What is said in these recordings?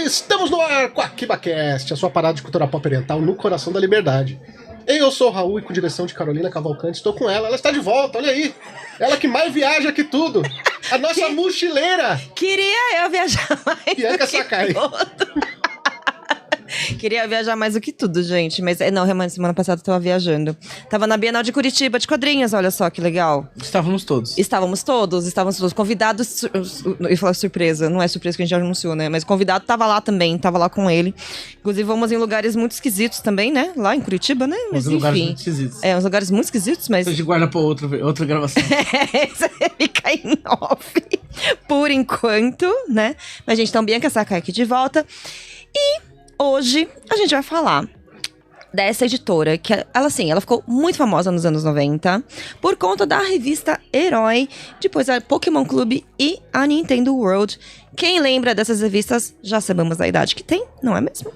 Estamos no ar com a AkibaCast, a sua parada de cultura pop oriental no coração da liberdade. Eu sou o Raul e com direção de Carolina Cavalcante estou com ela. Ela está de volta, olha aí. Ela que mais viaja que tudo. A nossa mochileira. Queria eu viajar mais. Bianca Sakai. Queria viajar mais do que tudo, gente. Mas não, realmente, semana passada eu tava viajando. Tava na Bienal de Curitiba de quadrinhos, olha só que legal. Estávamos todos convidados. Eu ia falar surpresa, não é surpresa que a gente já anunciou, né? Mas o convidado tava lá também, tava lá com ele. Inclusive, vamos em lugares muito esquisitos também, né? Lá em Curitiba, né? Mas uns lugares muito esquisitos. Uns lugares muito esquisitos, mas. A gente guarda pra outra gravação. Fica em off por enquanto, né? Mas, gente, então, Bianca Sakai aqui de volta. E hoje a gente vai falar dessa editora, que ela ficou muito famosa nos anos 90 por conta da revista Herói, depois a Pokémon Clube e a Nintendo World. Quem lembra dessas revistas, já sabemos a idade que tem, não é mesmo?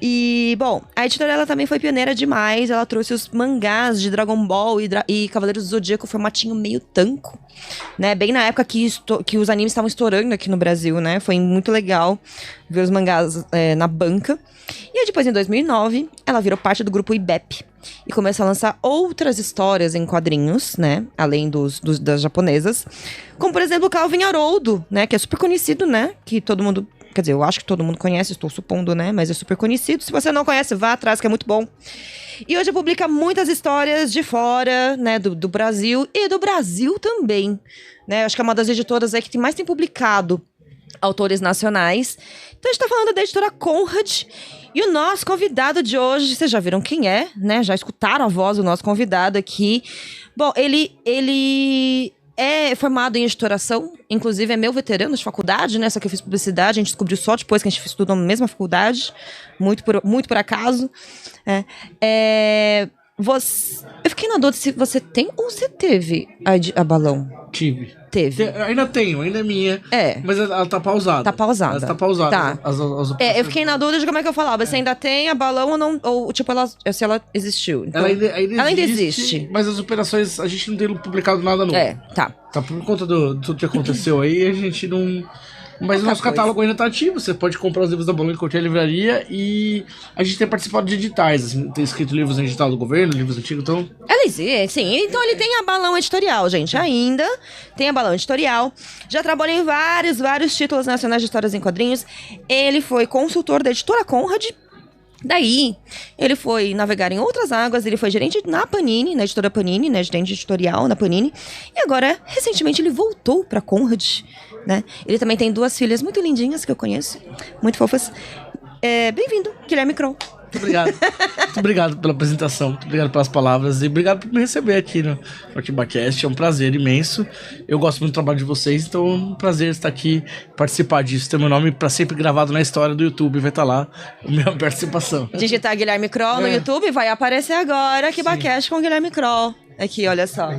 E, bom, a editora ela também foi pioneira demais, ela trouxe os mangás de Dragon Ball e Cavaleiros do Zodíaco, formatinho meio tanco, né? Bem na época que os animes estavam estourando aqui no Brasil, né? Foi muito legal ver os mangás na banca. E aí, depois, em 2009, ela virou parte do grupo IBEP e começou a lançar outras histórias em quadrinhos, né? Além das japonesas. Como, por exemplo, Calvin Haroldo, né? Que é super conhecido, né? Que todo mundo... Quer dizer, eu acho que todo mundo conhece, estou supondo, né? Mas é super conhecido. Se você não conhece, vá atrás, que é muito bom. E hoje publica muitas histórias de fora, né? Do Brasil e do Brasil também, né? Acho que é uma das editoras aí que mais tem publicado autores nacionais. Então, a gente tá falando da editora Conrad. E o nosso convidado de hoje, vocês já viram quem é, né? Já escutaram a voz do nosso convidado aqui. Bom, ele é formado em editoração, inclusive é meu veterano de faculdade, né? Só que eu fiz publicidade, a gente descobriu só depois que a gente estudou na mesma faculdade, muito por acaso. Eu fiquei na dúvida se você tem ou você teve a Balão. Teve. Ainda tenho, ainda é minha. Mas ela tá pausada. Tá pausada. Ela tá pausada. Tá. Eu fiquei na dúvida de como é que eu falava. Se ainda tem a Balão ou não. Ou, tipo, se ela existiu. Então, ela ainda existe. Mas as operações, a gente não tem publicado nada novo. Tá. Tá por conta de tudo que aconteceu aí, a gente não... Mas o nosso catálogo ainda tá ativo, você pode comprar os livros da Balão em qualquer livraria e a gente tem participado de editais, assim, tem escrito livros em edital do governo, livros antigos, então... Ela existe, sim. Então ele tem a Balão Editorial, gente, ainda tem a Balão Editorial. Já trabalhou em vários títulos nacionais de histórias em quadrinhos. Ele foi consultor da editora Conrad. Daí, ele foi navegar em outras águas, ele foi gerente na Panini, na editora Panini, né, gerente editorial na Panini. E agora, recentemente, ele voltou pra Conrad, né? Ele também tem 2 filhas muito lindinhas que eu conheço, muito fofas. Bem-vindo, Guilherme Kroll. Muito obrigado. Muito obrigado pela apresentação, muito obrigado pelas palavras e obrigado por me receber aqui no AkibaCast. É um prazer imenso. Eu gosto muito do trabalho de vocês, então é um prazer estar aqui participar disso. Ter meu nome para sempre gravado na história do YouTube, vai estar lá a minha participação. Digitar Guilherme Kroll no YouTube, vai aparecer agora AkibaCast com Guilherme Kroll. Aqui, olha só.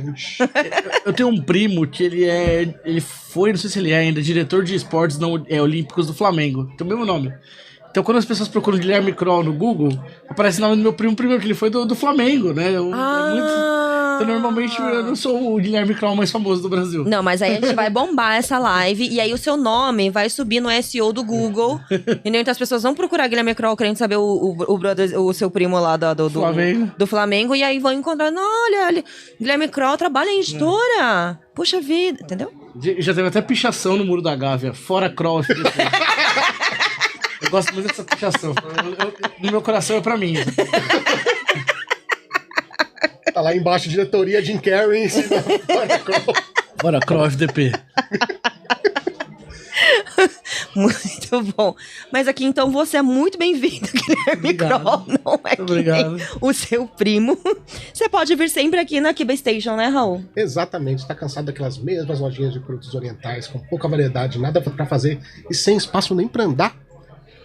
Eu tenho um primo que ele foi, não sei se ele é ainda, diretor de esportes olímpicos do Flamengo. Tem o mesmo nome. Então, quando as pessoas procuram Guilherme Kroll no Google, aparece o nome do meu primo primeiro, que ele foi do Flamengo, né? Então, normalmente, eu não sou o Guilherme Kroll mais famoso do Brasil. Não, mas aí a gente vai bombar essa live, e aí o seu nome vai subir no SEO do Google, e então as pessoas vão procurar Guilherme Kroll querendo saber o seu primo lá do Flamengo, e aí vão encontrar, olha, Guilherme Kroll trabalha em editora. Puxa vida, entendeu? Já teve até pichação no Muro da Gávea, fora Kroll. Eu gosto muito dessa pichação. No meu coração é pra mim. Tá lá embaixo, diretoria Jim Carrey em cima. Bora, Kroll FDP. Muito bom. Mas aqui, então, você é muito bem-vindo, Guilherme Kroll. Não é obrigado. O seu primo. Você pode vir sempre aqui na Akiba Station, né, Raul? Exatamente. Tá cansado daquelas mesmas lojinhas de produtos orientais, com pouca variedade, nada pra fazer e sem espaço nem pra andar?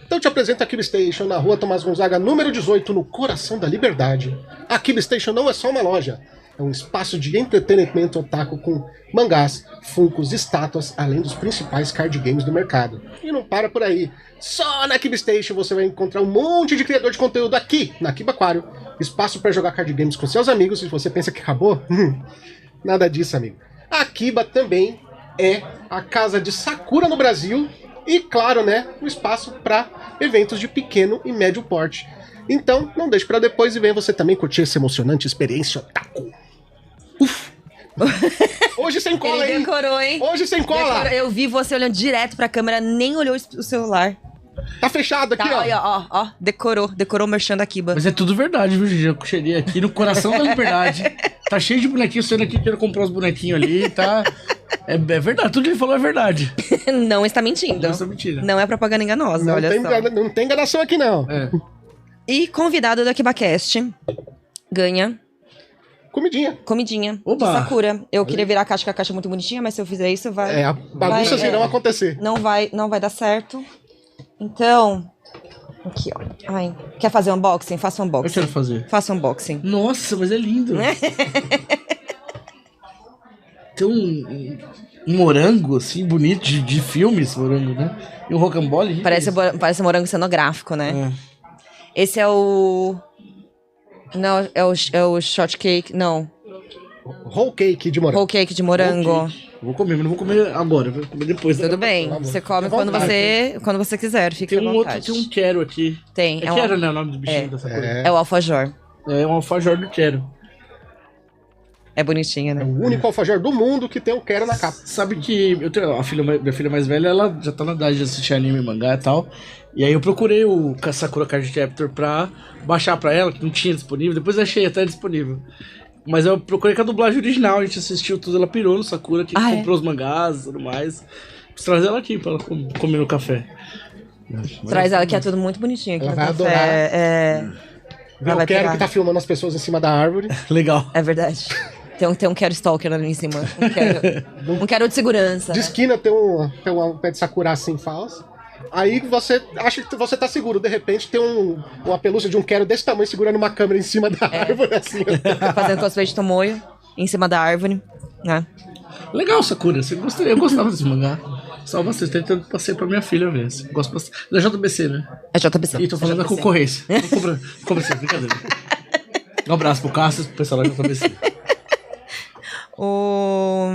Então eu te apresento a Akiba Station na rua Tomás Gonzaga, número 18, no coração da liberdade. A Akiba Station não é só uma loja, é um espaço de entretenimento otaku com mangás, funkos, estátuas, além dos principais card games do mercado. E não para por aí. Só na Akiba Station você vai encontrar um monte de criador de conteúdo aqui, na Akiba Aquário. Espaço para jogar card games com seus amigos. Se você pensa que acabou, nada disso, amigo. A Akiba também é a casa de Sakura no Brasil. E, claro, né, um espaço para eventos de pequeno e médio porte. Então, não deixe para depois e venha você também curtir essa emocionante experiência otaku. Uf! Hoje sem cola, Ele hein? decorou, hein? Hoje sem cola! Decorou. Eu vi você olhando direto pra câmera, nem olhou o celular. Tá fechado aqui, Tá, ó. olha, ó. Decorou o merchan da Kiba. Mas é tudo verdade, viu, Gigi? Eu cheguei aqui no coração da liberdade. Tá cheio de bonequinhos, saindo aqui, quero comprar os bonequinhos ali, tá? É verdade, tudo que ele falou é verdade. Não está mentindo. Não está mentindo. Não é propaganda enganosa, olha só. Não tem enganação aqui, não. É. E convidado do KibaCast ganha Comidinha. de Oba! Sakura. Eu queria virar a caixa, que a caixa é muito bonitinha, mas se eu fizer isso, vai... Bagunças vai- irão acontecer. Não vai dar certo. Então... Aqui, ó. Ai, quer fazer unboxing? Faça um Eu unboxing. quero fazer. Faça um unboxing. Nossa, mas é lindo. Tem um morango, assim, bonito, de filme esse morango, né? E um rocambole. Parece morango cenográfico, né? Esse é o... Não, é o shortcake. Não, Whole cake de morango. whole cake de morango. Vou comer, mas não vou comer agora, vou comer depois. Tudo bem. Você come Fica à quando você quiser, fique Tem à um outro, vontade. tem um quero aqui. Tem, É quero, né? O nome do bichinho dessa coisa. é o alfajor. É um alfajor do quero. É bonitinho, É né? o único alfajor do mundo que tem o quero na capa. Sabe que eu tenho minha filha mais velha, ela já tá na idade de assistir anime, mangá e tal. E aí eu procurei o Sakura Card Captor pra baixar pra ela, que não tinha disponível. Depois achei até disponível. Mas eu procurei com a dublagem original, a gente assistiu tudo, ela pirou no Sakura, que comprou os mangás e tudo mais. Preciso trazer ela aqui pra ela comer no café. Traz ela que é tudo muito bonitinho aqui Ela no vai café. adorar. Ela Eu vai quero pegar. que tá filmando as pessoas em cima da árvore. Legal. É verdade. Tem um quero stalker ali em cima. Um quero de segurança. De esquina tem um pé de sakura assim falso. Aí você acha que você tá seguro. De repente tem uma pelúcia de um quero desse tamanho segurando uma câmera em cima da árvore, assim. Fazendo cosplay de Tomoyo em cima da árvore, né? Legal, Sakura. Eu gostava desse mangá. Só bastante. Então, passei pra minha filha ver. Gosto bastante. Da JBC, né? É JBC. Ih, tô falando da JBC. concorrência. Compra assim, brincadeira. Um abraço pro Cássio, pro pessoal da JBC. O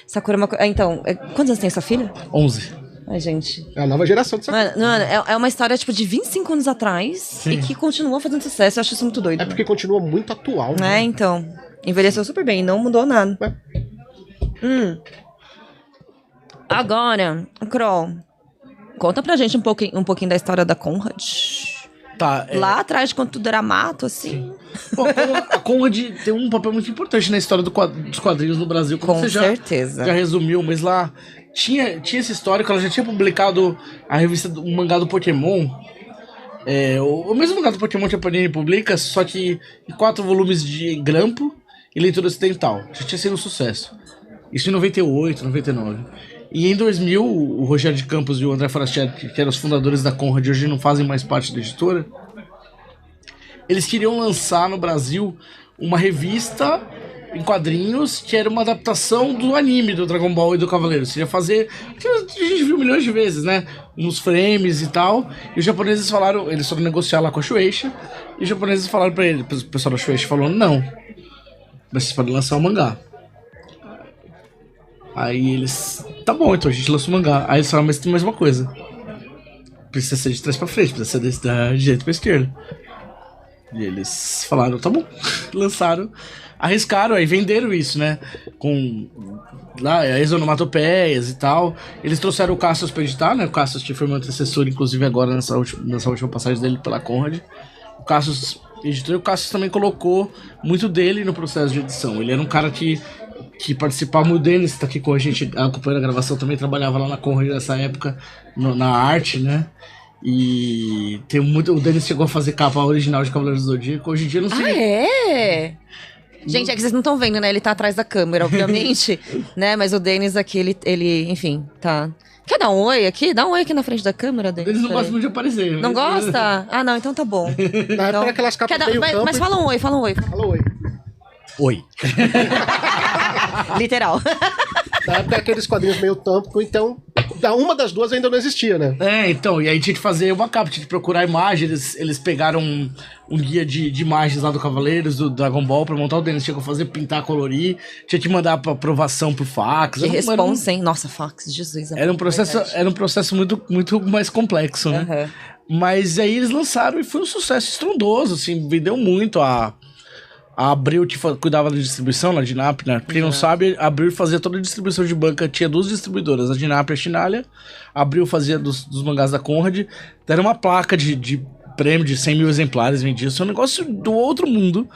Sakura então, quantos anos tem sua filha? 11. Ai, gente. É a nova geração de sakura. Mano, é uma história, tipo, de 25 anos atrás e que continua fazendo sucesso. Eu acho isso muito doido. É porque continua muito atual. É, então. Envelheceu super bem, não mudou nada. Agora, Kroll, conta pra gente um pouquinho da história da Conrad. Tá. Lá atrás, quando tudo era mato, assim. Pô, a Conrad tem um papel muito importante na história dos quadrinhos no Brasil. Como Com você certeza. já resumiu, mas lá tinha esse histórico. Ela já tinha publicado a revista do mangá do Pokémon. O mesmo mangá do Pokémon que a Panini publica, só que em 4 volumes de grampo e leitura ocidental. Já tinha sido um sucesso. Isso em 98, 99. E em 2000, o Rogério de Campos e o André Forastieri, que eram os fundadores da Conrad, hoje não fazem mais parte da editora, eles queriam lançar no Brasil uma revista em quadrinhos que era uma adaptação do anime do Dragon Ball e do Cavaleiro. Seria fazer... que a gente viu milhões de vezes, né? Nos frames e tal. E os japoneses falaram... Eles foram negociar lá com a Shueisha. E os japoneses falaram pra ele... O pessoal da Shueisha falou, não. Mas vocês podem lançar o mangá. Aí eles... Tá bom, então a gente lança o mangá. Aí eles falaram, mas tem mais uma coisa. Precisa ser de trás pra frente. Precisa ser da direita pra esquerda. E eles falaram, tá bom. Lançaram. Arriscaram, aí venderam isso, né? Com lá, as onomatopeias e tal. Eles trouxeram o Cassius pra editar, né? O Cassius foi meu antecessor, inclusive agora nessa última passagem dele pela Conrad. O Cassius editou e o Cassius também colocou muito dele no processo de edição. Ele era um cara que participava muito. O Denis tá aqui com a gente, acompanhando a gravação, também trabalhava lá na Conrad nessa época, na arte, né? E tem muito. O Denis chegou a fazer capa original de Cavaleiros do Zodíaco. Hoje em dia eu não sei. Ah, é? Gente, é que vocês não estão vendo, né? Ele tá atrás da câmera, obviamente, né? Mas o Denis aqui, ele, enfim, tá... Quer dar um oi aqui? Dá um oi aqui na frente da câmera, Denis. Eles não gostam muito de aparecer. Não gosta? Ah, não, então tá bom. Na época aquelas capas meio campo. Mas fala um oi, fala um oi. Fala oi. Oi. Literal. Na época aqueles quadrinhos meio tampo, então uma das duas ainda não existia, né? Então, e aí tinha que fazer uma capa, tinha que procurar imagens. Eles pegaram um guia de imagens lá do Cavaleiros, do Dragon Ball, pra montar o Denis. Tinha que fazer, pintar, colorir. Tinha que mandar pra aprovação pro fax. Que responsa, hein? Nossa, fax, Jesus. Era um processo muito, muito mais complexo, né? Uhum. Mas aí eles lançaram e foi um sucesso estrondoso, assim, vendeu muito. A Abril que cuidava da distribuição, na Dinap, né? Quem não sabe, a Abril fazia toda a distribuição de banca, tinha 2 distribuidoras, a Dinap e a Shinalha. A Abril fazia dos mangás da Conrad, deram uma placa de prêmio de 100 mil exemplares vendidos, isso é um negócio do outro mundo.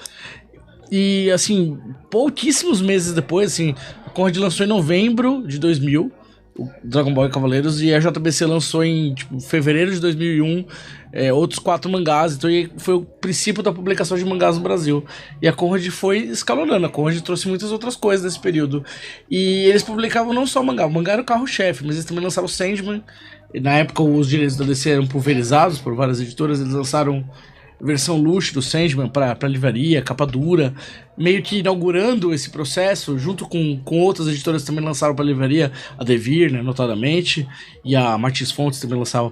E, assim, pouquíssimos meses depois, assim, a Conrad lançou em novembro de 2000, o Dragon Ball e Cavaleiros, e a JBC lançou em fevereiro de 2001 outros 4 mangás, então foi o princípio da publicação de mangás no Brasil. E a Conrad foi escalonando, a Conrad trouxe muitas outras coisas nesse período. E eles publicavam não só mangá, o mangá era o carro-chefe, mas eles também lançaram o Sandman. E na época os direitos da DC eram pulverizados por várias editoras, eles lançaram versão luxo do Sandman pra livraria, capa dura, meio que inaugurando esse processo, junto com outras editoras que também lançaram pra livraria, a Devir, né, notadamente, e a Martins Fontes também lançava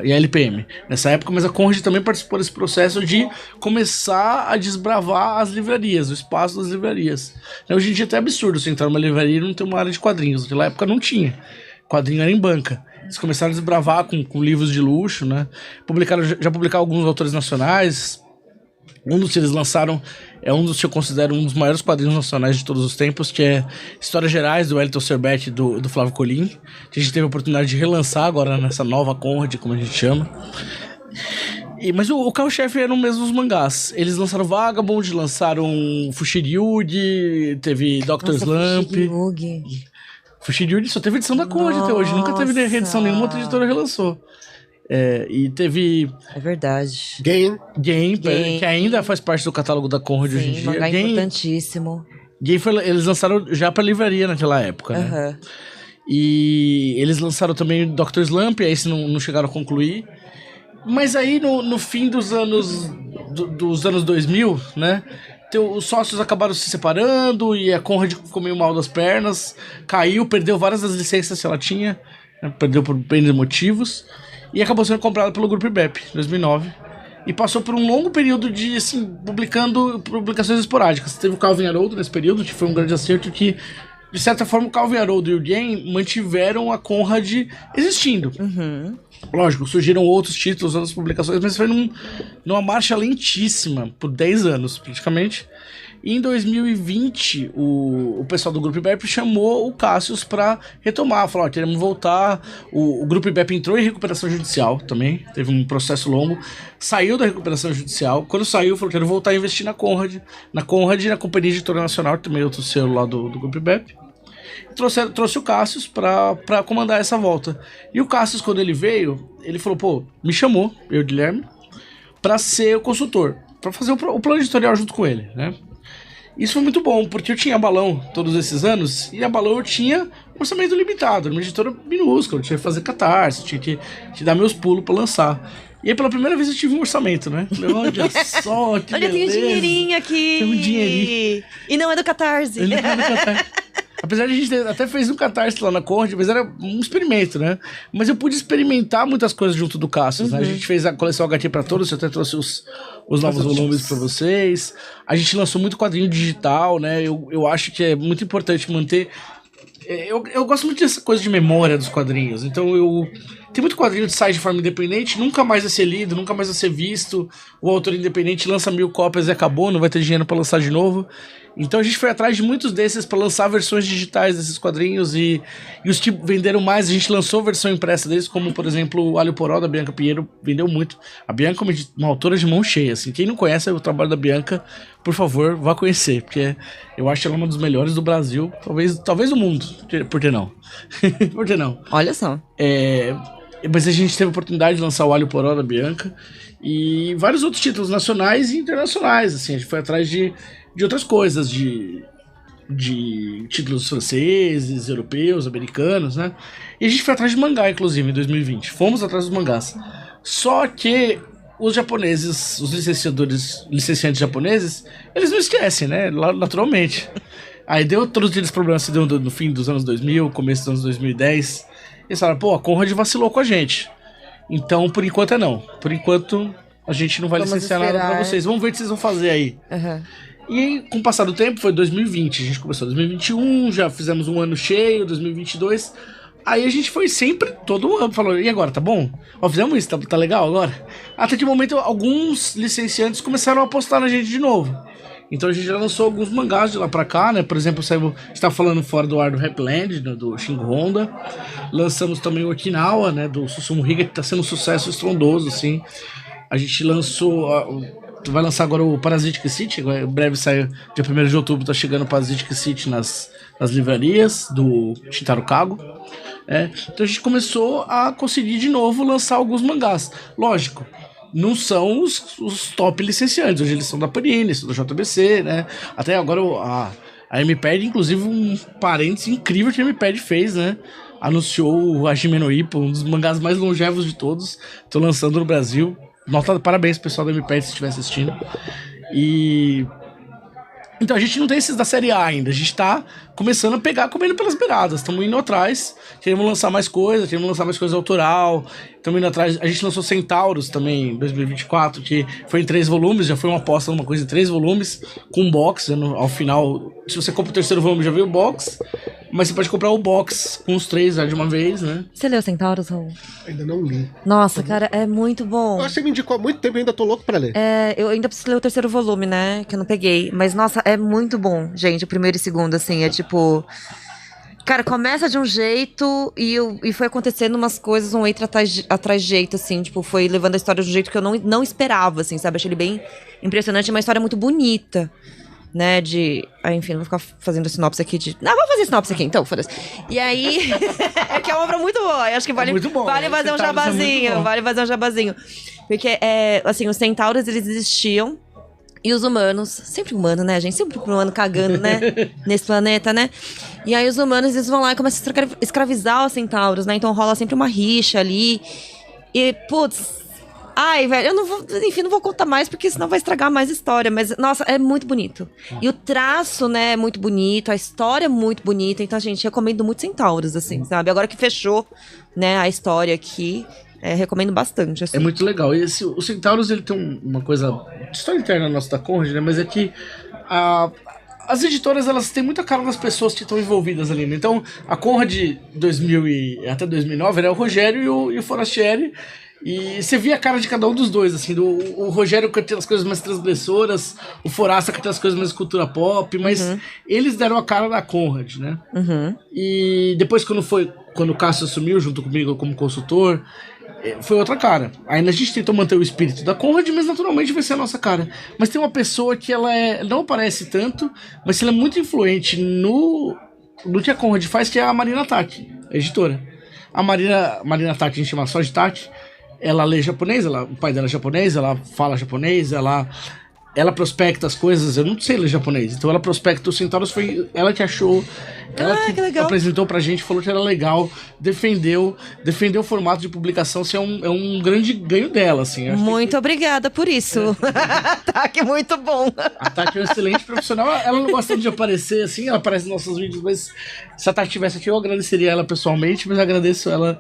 e a LPM nessa época, mas a Conrad também participou desse processo de começar a desbravar as livrarias, o espaço das livrarias. Hoje em dia é até absurdo você entrar numa livraria e não ter uma área de quadrinhos, naquela época não tinha, quadrinho era em banca. Eles começaram a desbravar com livros de luxo, né? Já publicaram alguns autores nacionais. Um dos que eles lançaram é um dos que eu considero um dos maiores quadrinhos nacionais de todos os tempos, que é Histórias Gerais, do Wellington Serbet e do Flávio Colim, que a gente teve a oportunidade de relançar agora nessa nova Conrad, como a gente chama. Mas o carro-chefe eram mesmo os mangás. Eles lançaram Vagabond, lançaram Fushigi, teve Dr. Slump. Fushigi só teve edição da Conrad até hoje. Nunca teve reedição nenhuma, outra editora relançou. E teve... É verdade. Game, que ainda faz parte do catálogo da Conrad hoje em dia. Mangá importantíssimo. Eles lançaram já pra livraria naquela época, né? E eles lançaram também Dr. Slump, aí não chegaram a concluir. Mas aí no fim dos anos 2000, né? Os sócios acabaram se separando e a Conrad ficou meio mal das pernas, caiu, perdeu várias das licenças que ela tinha, né, perdeu por bem de motivos, e acabou sendo comprada pelo Grupo IBEP em 2009. E passou por um longo período de, assim, publicando publicações esporádicas. Teve o Calvin Haroldo nesse período, que foi um grande acerto, que, de certa forma, o Calvin Haroldo e o Jane mantiveram a Conrad existindo. Lógico, surgiram outros títulos, outras publicações, mas foi numa marcha lentíssima, por 10 anos, praticamente. E em 2020, o pessoal do Grupo IBEP chamou o Cassius para retomar, falou, queremos voltar. O Grupo IBEP entrou em recuperação judicial também, teve um processo longo, saiu da recuperação judicial. Quando saiu, falou, quero voltar a investir na Conrad, na Companhia Editora Nacional, que também é outro selo lá do Grupo IBEP. Trouxe o Cassius pra comandar essa volta. E o Cassius, quando ele veio, ele falou, me chamou, eu, Guilherme, pra ser o consultor, pra fazer o plano editorial junto com ele, né? Isso foi muito bom, porque eu tinha a Balão todos esses anos, e a Balão eu tinha um orçamento limitado, uma editora minúscula, eu tinha que fazer catarse, tinha que dar meus pulos pra lançar. E aí, pela primeira vez, eu tive um orçamento, né? Olha só, que olha, beleza. tem um dinheirinho aqui. Tem um dinheirinho. E não é do Catarse. Não é do Catarse. Apesar de a gente até fez um catarse lá na Conrad, mas era um experimento, né? Mas eu pude experimentar muitas coisas junto do Cassius, né? A gente fez a coleção HQ pra todos, eu até trouxe os novos volumes pra vocês. A gente lançou muito quadrinho digital, né? Eu acho que é muito importante manter... Eu gosto muito dessa coisa de memória dos quadrinhos, então tem muito quadrinho que sai de forma independente, nunca mais vai ser lido, nunca mais vai ser visto. O autor independente lança 1000 cópias e acabou, não vai ter dinheiro pra lançar de novo. Então a gente foi atrás de muitos desses para lançar versões digitais desses quadrinhos e os que venderam mais, a gente lançou versão impressa deles, como por exemplo o Alho Poró da Bianca Pinheiro, vendeu muito. A Bianca é uma autora de mão cheia, assim. Quem não conhece o trabalho da Bianca, por favor, vá conhecer, porque eu acho ela uma dos melhores do Brasil, talvez do mundo. Por que não? Por que não? Olha só. Mas a gente teve a oportunidade de lançar o Alho Poró da Bianca e vários outros títulos nacionais e internacionais, assim. A gente foi atrás de outras coisas, de títulos franceses, europeus, americanos, né? E a gente foi atrás de mangá, inclusive, em 2020. Fomos atrás dos mangás. Só que os japoneses, os licenciantes japoneses, eles não esquecem, né? Naturalmente. Aí deu todos aqueles problemas que deu no fim dos anos 2000, começo dos anos 2010. Eles falaram, a Conrad vacilou com a gente. Então, por enquanto não. Por enquanto, a gente não vai licenciar nada pra vocês. Vamos ver o que vocês vão fazer aí. E com o passar do tempo, foi 2020, a gente começou em 2021, já fizemos um ano cheio, 2022, Aí a gente foi sempre, todo ano, falou, e agora, tá bom? Ó, fizemos isso, tá legal agora? Até que momento, alguns licenciantes começaram a apostar na gente de novo. Então a gente já lançou alguns mangás de lá pra cá, né? Por exemplo, a gente tá falando fora do ar do Happyland, né? Do Shingo Honda. Lançamos também o Okinawa, né? Do Susumu Higa, que tá sendo um sucesso estrondoso, assim. A gente lançou... vai lançar agora o Parasitic City, em breve sai, dia 1º de outubro, tá chegando o Parasitic City nas livrarias do Shintaro Kago. Então a gente começou a conseguir de novo lançar alguns mangás. Lógico, não são os top licenciantes, hoje eles são da Panini, são do JBC, né? Até agora a MPED, inclusive um parênteses incrível que a MPED fez, né? Anunciou o Hajime no Ippo, um dos mangás mais longevos de todos. Tô lançando no Brasil. Parabéns pessoal da MPED se estiver assistindo. Então a gente não tem esses da série A ainda. A gente tá começando a pegar, comendo pelas beiradas. Estamos indo atrás. Queremos lançar mais coisa autoral. Estamos indo atrás. A gente lançou Centauros também em 2024, que foi em 3 volumes. Já foi uma aposta numa coisa em 3 volumes, com box. Ao final, se você compra o 3º volume, já veio o box. Mas você pode comprar o box com os 3 já de uma vez, né? Você leu Centauros, Raul? Ainda não li. Nossa, cara, é muito bom. Você me indicou há muito tempo, ainda tô louco pra ler. Eu ainda preciso ler o 3º volume, né? Que eu não peguei. Mas, nossa, é muito bom, gente. O 1º e 2º, assim, é tipo... Cara, começa de um jeito e foi acontecendo umas coisas, um letra atrás de jeito, assim. Tipo, foi levando a história de um jeito que eu não esperava, assim, sabe? Achei ele bem impressionante. É uma história muito bonita. Né, enfim, não vou ficar fazendo sinopse aqui de... Não, vou fazer sinopse aqui, então, foda-se. E aí, é que é uma obra muito boa, eu acho que vale fazer um jabazinho, vale fazer um jabazinho. Porque, assim, os centauros, eles existiam, e os humanos, sempre humano, né, gente? Sempre humano cagando, né, nesse planeta, né? E aí os humanos, eles vão lá e começam a escravizar os centauros, né? Então rola sempre uma rixa ali, e, putz... Ai, velho, eu não vou... Enfim, não vou contar mais, porque senão vai estragar mais a história. Mas, nossa, é muito bonito. E o traço, né, é muito bonito. A história é muito bonita. Então, gente, recomendo muito Centauros, assim, sabe? Agora que fechou, né, a história aqui, recomendo bastante, assim. É muito legal. E o Centauros, ele tem uma coisa... História interna nossa da Conrad, né? Mas é que as editoras, elas têm muita cara das pessoas que estão envolvidas ali, né? Então, a Conrad, até 2009, era o Rogério e o Forastieri. E você via a cara de cada um dos dois, assim, o Rogério que tem as coisas mais transgressoras, o Foraça que tem as coisas mais cultura pop, mas eles deram a cara da Conrad, né? E depois quando o Cássio assumiu junto comigo como consultor, foi outra cara. Ainda a gente tentou manter o espírito da Conrad, mas naturalmente vai ser a nossa cara. Mas tem uma pessoa que ela não aparece tanto, mas ela é muito influente no que a Conrad faz, que é a Marina Taki, a editora. A Marina Taki, a gente chama só de Taki. Ela lê japonês, o pai dela é japonês, ela fala japonês, ela prospecta as coisas, eu não sei ler japonês, então ela prospecta os Centauros, foi ela que achou, ela que apresentou pra gente, falou que era legal, defendeu o formato de publicação, assim, é um grande ganho dela, assim. Muito obrigada por isso. Tati, muito bom. A Tati é um excelente profissional, ela não gosta de aparecer, assim, ela aparece nos nossos vídeos, mas se a Tati estivesse aqui, eu agradeceria ela pessoalmente, mas eu agradeço ela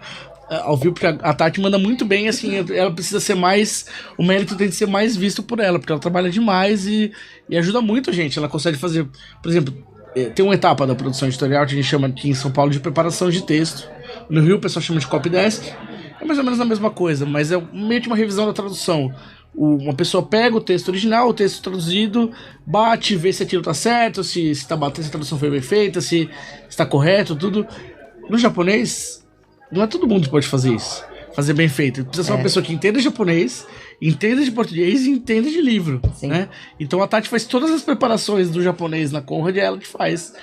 ao vivo, porque a Tati manda muito bem, assim, ela precisa ser mais, o mérito tem que ser mais visto por ela, porque ela trabalha demais e ajuda muito a gente, ela consegue fazer, por exemplo, tem uma etapa da produção editorial que a gente chama aqui em São Paulo de preparação de texto, no Rio o pessoal chama de copy desk, é mais ou menos a mesma coisa, mas é meio que uma revisão da tradução. Uma pessoa pega o texto original, o texto traduzido, bate, vê se aquilo tá certo, se tá batendo, se a tradução foi bem feita, se está correto, tudo. No japonês, não é todo mundo que pode fazer isso, fazer bem feito. Precisa ser uma pessoa que entenda japonês, entenda de português e entenda de livro, né? Então a Tati faz todas as preparações do japonês na Conrad, é ela que faz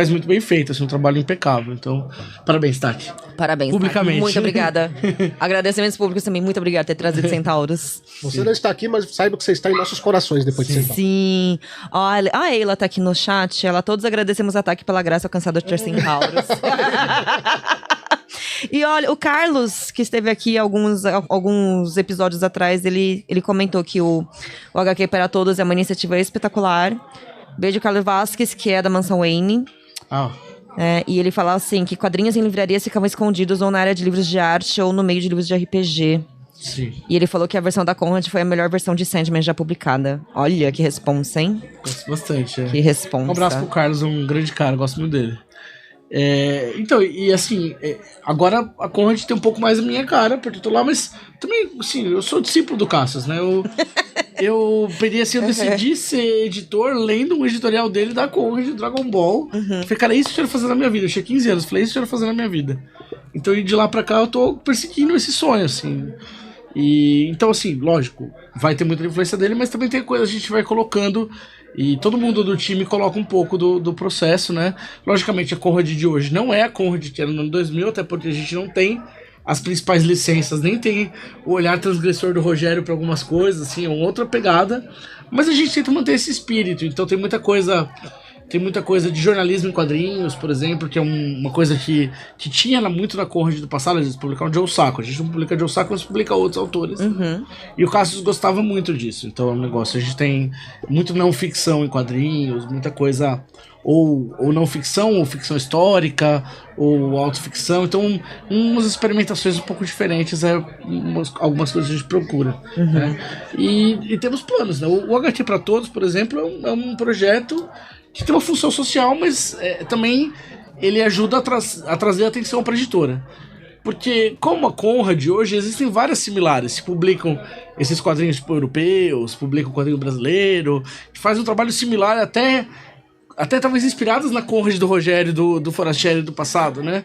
muito bem feito, assim, um trabalho impecável. Então, parabéns, Tati. Parabéns, publicamente. Tati. Muito obrigada. Agradecimentos públicos também, muito obrigada por ter trazido Centauros. Você não está aqui, mas saiba que você está em nossos corações depois de sentar. Sim. Olha, a Eila tá aqui no chat, todos agradecemos a Tati pela graça alcançada de ter Centauros. E olha, o Carlos, que esteve aqui alguns episódios atrás, ele comentou que o HQ para Todos é uma iniciativa espetacular. Beijo, Carlos Vasquez, que é da Mansão Wayne. E ele fala assim, que quadrinhos em livrarias ficavam escondidos ou na área de livros de arte ou no meio de livros de RPG. Sim. E ele falou que a versão da Conrad foi a melhor versão de Sandman já publicada. Olha, que responsa, hein? Gosto bastante, Que responsa. Um abraço pro Carlos, um grande cara, gosto muito dele. Então, e assim, agora a Conrad tem um pouco mais a minha cara, porque eu tô lá, mas também, assim, eu sou discípulo do Cassius, né? Eu peguei assim, eu decidi ser editor lendo um editorial dele da Conrad, Dragon Ball. Falei, cara, isso que eu quero fazer na minha vida. Eu tinha 15 anos, falei, isso que eu quero fazer na minha vida. Então, de lá pra cá, eu tô perseguindo esse sonho, assim. E, então, assim, lógico, vai ter muita influência dele, mas também tem coisa que a gente vai colocando. E todo mundo do time coloca um pouco do processo, né? Logicamente, a Conrad de hoje não é a Conrad que era no ano 2000, até porque a gente não tem as principais licenças, nem tem o olhar transgressor do Rogério para algumas coisas, assim, é uma outra pegada. Mas a gente tenta manter esse espírito, então tem muita coisa de jornalismo em quadrinhos, por exemplo, que é uma coisa que tinha muito na Conrad do passado. Eles publicavam Joe Sacco. A gente não publica Joe Sacco, mas publica outros autores. E o Cassius gostava muito disso. Então é um negócio. A gente tem muito não ficção em quadrinhos, muita coisa ou não ficção, ou ficção histórica, ou autoficção. Então, umas experimentações um pouco diferentes, algumas coisas a gente procura. Né? E temos planos. Né? O HQ para Todos, por exemplo, é um projeto que tem uma função social, mas também ele ajuda a trazer atenção para a editora. Porque, como a Conrad hoje, existem várias similares. Se publicam esses quadrinhos tipo, europeus, publicam quadrinho brasileiro, faz um trabalho similar até talvez inspirados na Conrad do Rogério, do Forastieri do passado, né?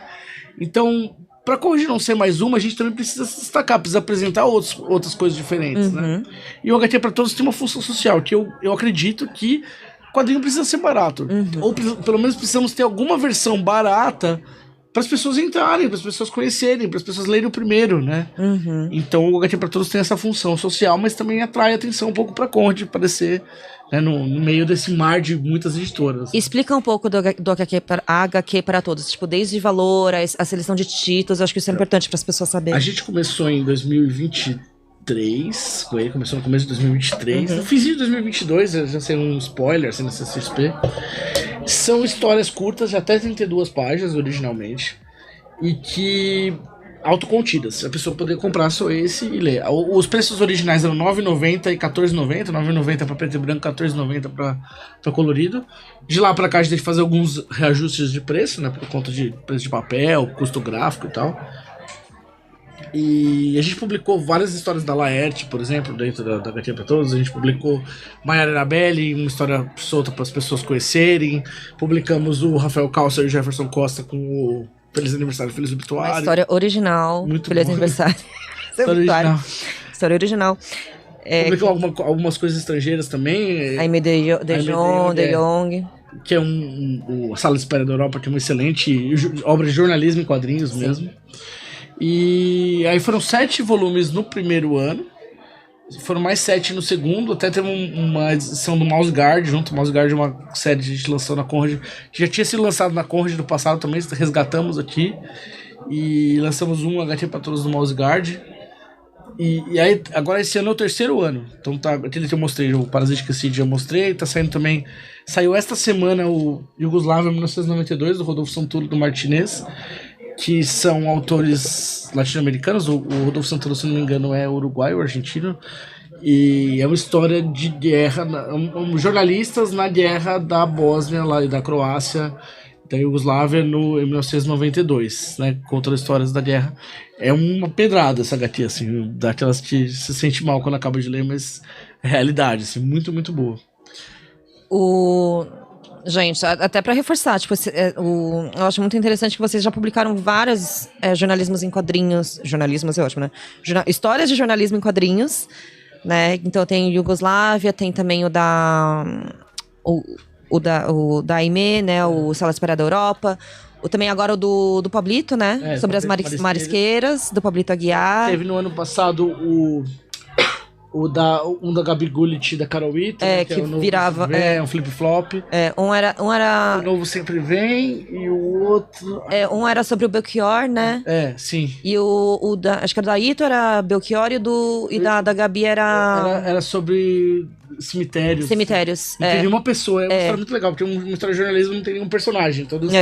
Então, para a Conrad não ser mais uma, a gente também precisa se destacar, precisa apresentar outras coisas diferentes, né? E o HQ para Todos tem uma função social, que eu acredito que o quadrinho precisa ser barato. Ou pelo menos precisamos ter alguma versão barata para as pessoas entrarem, para as pessoas conhecerem, para as pessoas lerem o primeiro, né? Então o HQ para Todos tem essa função social, mas também atrai atenção um pouco para a Conrad parecer, né, no meio desse mar de muitas editoras. Explica um pouco do HQ para Todos, tipo, desde valor, a seleção de títulos, acho que isso é importante para as pessoas saberem. A gente começou em 2023, começou no começo de 2023, no finzinho de 2022, já saiu um spoiler assim, na CCXP. São histórias curtas de até 32 páginas originalmente, e que autocontidas, a pessoa poder comprar só esse e ler. Os preços originais eram R$ 9,90 e R$ 14,90, R$ 9,90 para preto e branco, R$ 14,90 para colorido. De lá para cá a gente tem que fazer alguns reajustes de preço, né, por conta de preço de papel, custo gráfico e tal. E a gente publicou várias histórias da Laerte, por exemplo, dentro da HQ para Todos. A gente publicou Maiara Arabelli, uma história solta para as pessoas conhecerem. Publicamos o Rafael Calça e o Jefferson Costa com o Feliz Aniversário, Feliz Obituário. Uma história original. Muito Feliz bom. Aniversário. História original. Publicou algumas coisas estrangeiras também. Aimee de Jong. Que é a Sala de Espera da Europa, que é uma excelente obra de jornalismo em quadrinhos mesmo. E aí foram 7 volumes no primeiro ano. Foram mais 7 no segundo. Até teve uma edição do Mouse Guard junto. O Mouse Guard é uma série que a gente lançou na Conrad, que já tinha sido lançado na Conrad do passado também. Resgatamos aqui. E lançamos um HQ para Todos do Mouse Guard. E aí, agora esse ano é o 3º ano. Então tá, aquele que eu mostrei, o Parasite Cid já mostrei. Tá saindo também. Saiu esta semana o Yugoslávia 1992, do Rodolfo Santoro do Martinez, que são autores latino-americanos. O Rodolfo Santoro, se não me engano, é uruguaio ou argentino. E é uma história de guerra, jornalistas na guerra da Bósnia lá, e da Croácia, da Iugoslávia, em 1992, né? Contando histórias da guerra. É uma pedrada essa HQ, assim, daquelas que se sente mal quando acaba de ler, mas é realidade, assim, muito, muito boa. Gente, até para reforçar, tipo, eu acho muito interessante que vocês já publicaram vários jornalismos em quadrinhos. Jornalismos é ótimo, né? Histórias de jornalismo em quadrinhos, né? Então tem Iugoslávia, tem também o da Aimee, né? O Sala de Espera da Europa. Também agora o do Pablito, né? Sobre as marisqueiras, do Pablito Aguiar. Teve no ano passado um da Gabi Gullit da Carol Ita, que é o novo virava. Um flip-flop. Um era. O Novo Sempre Vem, e o outro. Um era sobre o Belchior, né? Sim. E acho que era da Ito era Belchior e da Gabi era. Era sobre cemitérios. Cemitérios. Não tem nenhuma pessoa. É uma história muito legal, porque uma história de jornalismo não tem nenhum personagem. Todos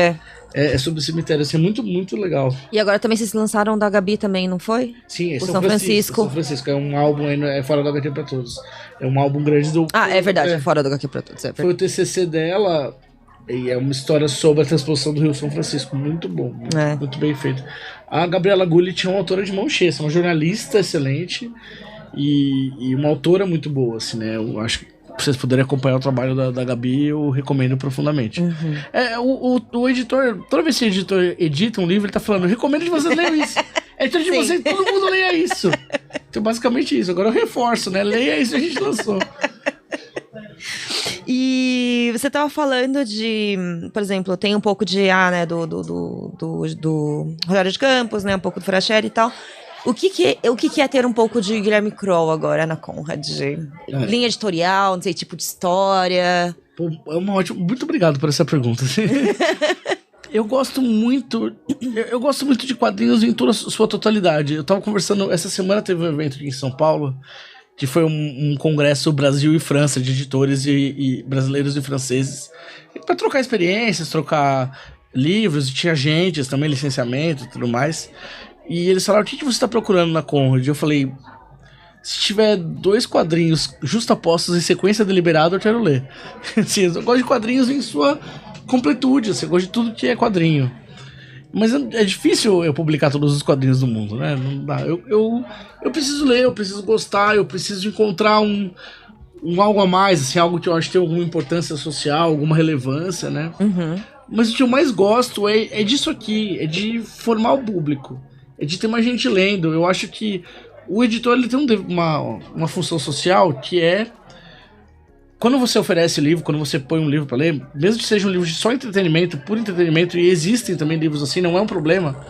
é sobre cemitério. Assim, é muito, muito legal. E agora também vocês lançaram da Gabi também, não foi? Sim, é São Francisco. São Francisco. É um álbum fora do HQ pra Todos. É um álbum grande do. É verdade, fora do HQ pra Todos. Foi o TCC dela. E é uma história sobre a transposição do Rio São Francisco. Muito bom, muito bem feito. A Gabriela Gullit é uma autora de mão cheia, uma jornalista excelente e uma autora muito boa, assim, né? Eu acho que se vocês puderem acompanhar o trabalho da Gabi, eu recomendo profundamente. O editor, toda vez que o editor edita um livro, ele tá falando, eu recomendo que vocês leiam isso. É editor de vocês, todo mundo leia isso. Então, basicamente isso. Agora eu reforço, né? Leia isso que a gente lançou. E você tava falando de, por exemplo, tem um pouco de do Rogério de Campos, né? Um pouco do Fracheri e tal. O que é ter um pouco de Guilherme Kroll agora na Conrad? Linha editorial, não sei, tipo de história. Pô, é uma ótima. Muito obrigado por essa pergunta. Eu gosto muito de quadrinhos em toda a sua totalidade. Eu tava conversando, essa semana teve um evento aqui em São Paulo, que foi um congresso Brasil e França, de editores e brasileiros e franceses, para trocar experiências, trocar livros, e tinha agentes também, licenciamento e tudo mais. E eles falaram, o que você está procurando na Conrad? Eu falei, se tiver 2 quadrinhos justapostos em sequência deliberada, eu quero ler. Assim, eu gosto de quadrinhos em sua completude, assim, eu gosto de tudo que é quadrinho. Mas é difícil eu publicar todos os quadrinhos do mundo, né? Não dá. Eu preciso ler, eu preciso gostar, eu preciso encontrar um algo a mais, assim, algo que eu acho que tem alguma importância social, alguma relevância, né? Mas o que eu mais gosto é disso aqui, é de formar o público, é de ter mais gente lendo. Eu acho que o editor ele tem uma função social que é, quando você oferece livro, quando você põe um livro para ler, mesmo que seja um livro de só entretenimento, por entretenimento, e existem também livros assim, não é um problema,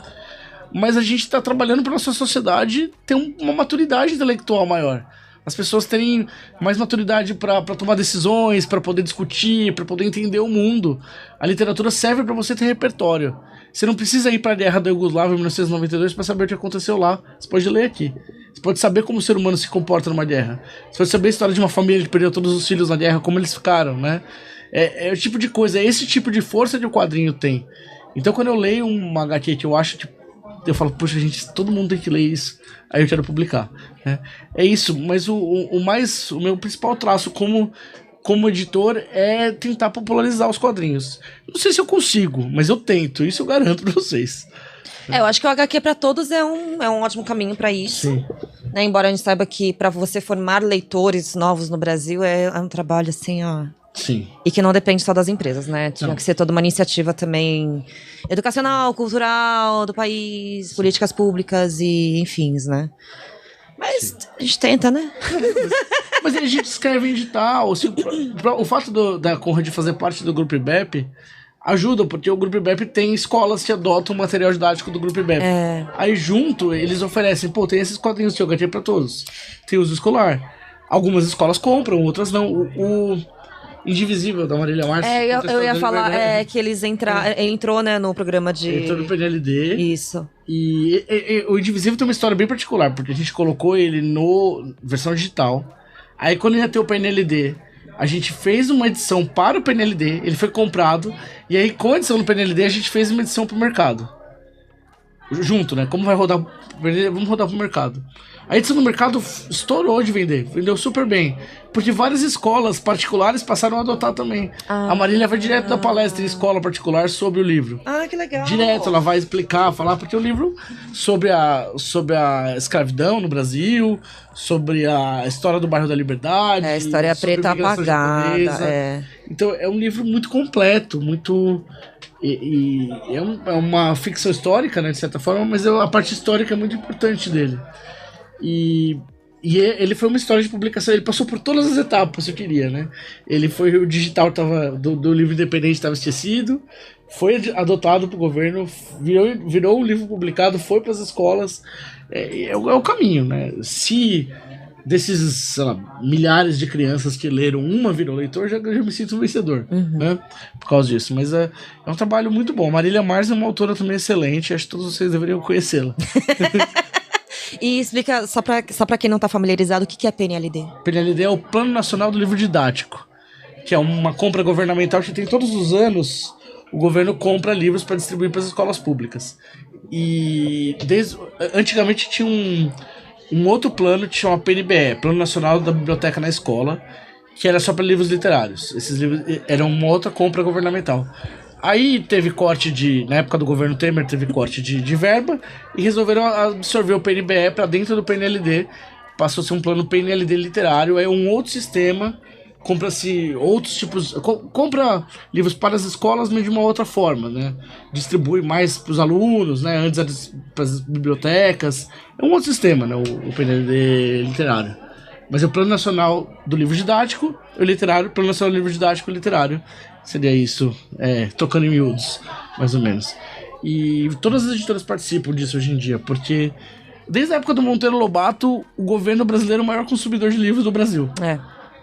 mas a gente está trabalhando para nossa sociedade ter uma maturidade intelectual maior. As pessoas terem mais maturidade para tomar decisões, para poder discutir, para poder entender o mundo. A literatura serve para você ter repertório. Você não precisa ir para a guerra da Iugoslávia em 1992 para saber o que aconteceu lá. Você pode ler aqui. Você pode saber como o ser humano se comporta numa guerra. Você pode saber a história de uma família que perdeu todos os filhos na guerra, como eles ficaram, né? É o tipo de coisa, é esse tipo de força que o quadrinho tem. Então quando eu leio uma HQ que eu acho que eu falo, poxa, gente, todo mundo tem que ler isso, aí eu quero publicar, né? É isso, mas o meu principal traço como editor é tentar popularizar os quadrinhos. Não sei se eu consigo, mas eu tento, isso eu garanto pra vocês. Eu acho que o HQ pra todos é um ótimo caminho pra isso. Sim. Né? Embora a gente saiba que pra você formar leitores novos no Brasil é um trabalho assim, ó. Sim. E que não depende só das empresas, né? Tinha que ser toda uma iniciativa também educacional, cultural, do país, políticas públicas e enfim, né? Mas a gente tenta, né? Mas a gente escreve em digital. O fato da Conrad fazer parte do Grupo IBEP ajuda, porque o Grupo IBEP tem escolas que adotam o material didático do Grupo IBEP. Aí junto, eles oferecem, tem esses quadrinhos de HQ pra todos. Tem uso escolar. Algumas escolas compram, outras não. O Indivisível, da Marília Márcia. Eu ia falar que eles entrou, né, no programa de... Entrou no PNLD. Isso. E o Indivisível tem uma história bem particular, porque a gente colocou ele no versão digital. Aí quando ia ter o PNLD, a gente fez uma edição para o PNLD, ele foi comprado, e aí com a edição do PNLD a gente fez uma edição pro mercado. Junto, né? Como vai rodar, vamos rodar pro mercado. A edição do mercado estourou de vender, vendeu super bem, porque várias escolas particulares passaram a adotar também. A Marília vai direto da palestra em escola particular sobre o livro. Que legal. Direto, ela vai explicar, falar, porque o livro sobre a escravidão no Brasil, sobre a história do bairro da Liberdade, a história preta apagada. Então é um livro muito completo, muito... é uma ficção histórica, né, de certa forma, mas a parte histórica é muito importante dele. E ele foi uma história de publicação, ele passou por todas as etapas que eu queria, né? Ele foi, o digital do livro independente estava esquecido, foi adotado pelo governo, virou um livro publicado, foi para as escolas, é o caminho, né? Se desses, sei lá, milhares de crianças que leram, uma virou leitor, já me sinto um vencedor, né? Por causa disso. Mas é um trabalho muito bom. Marília Mars é uma autora também excelente, acho que todos vocês deveriam conhecê-la. E explica, só pra quem não tá familiarizado, o que é PNLD? PNLD é o Plano Nacional do Livro Didático, que é uma compra governamental que tem todos os anos, o governo compra livros para distribuir para as escolas públicas. E antigamente tinha um outro plano que chama PNBE, Plano Nacional da Biblioteca na Escola, que era só para livros literários. Esses livros eram uma outra compra governamental. Aí teve corte na época do governo Temer, teve corte de verba e resolveram absorver o PNBE para dentro do PNLD. Passou a ser um plano PNLD literário, é um outro sistema, compra-se outros tipos, compra livros para as escolas, mas de uma outra forma, né? Distribui mais para os alunos, né? Antes para as bibliotecas, é um outro sistema, né? O PNLD literário. Mas é o Plano Nacional do Livro Didático, o literário, Plano Nacional do Livro Didático e literário. Seria isso, tocando em miúdos, mais ou menos. E todas as editoras participam disso hoje em dia, porque desde a época do Monteiro Lobato, o governo brasileiro é o maior consumidor de livros do Brasil.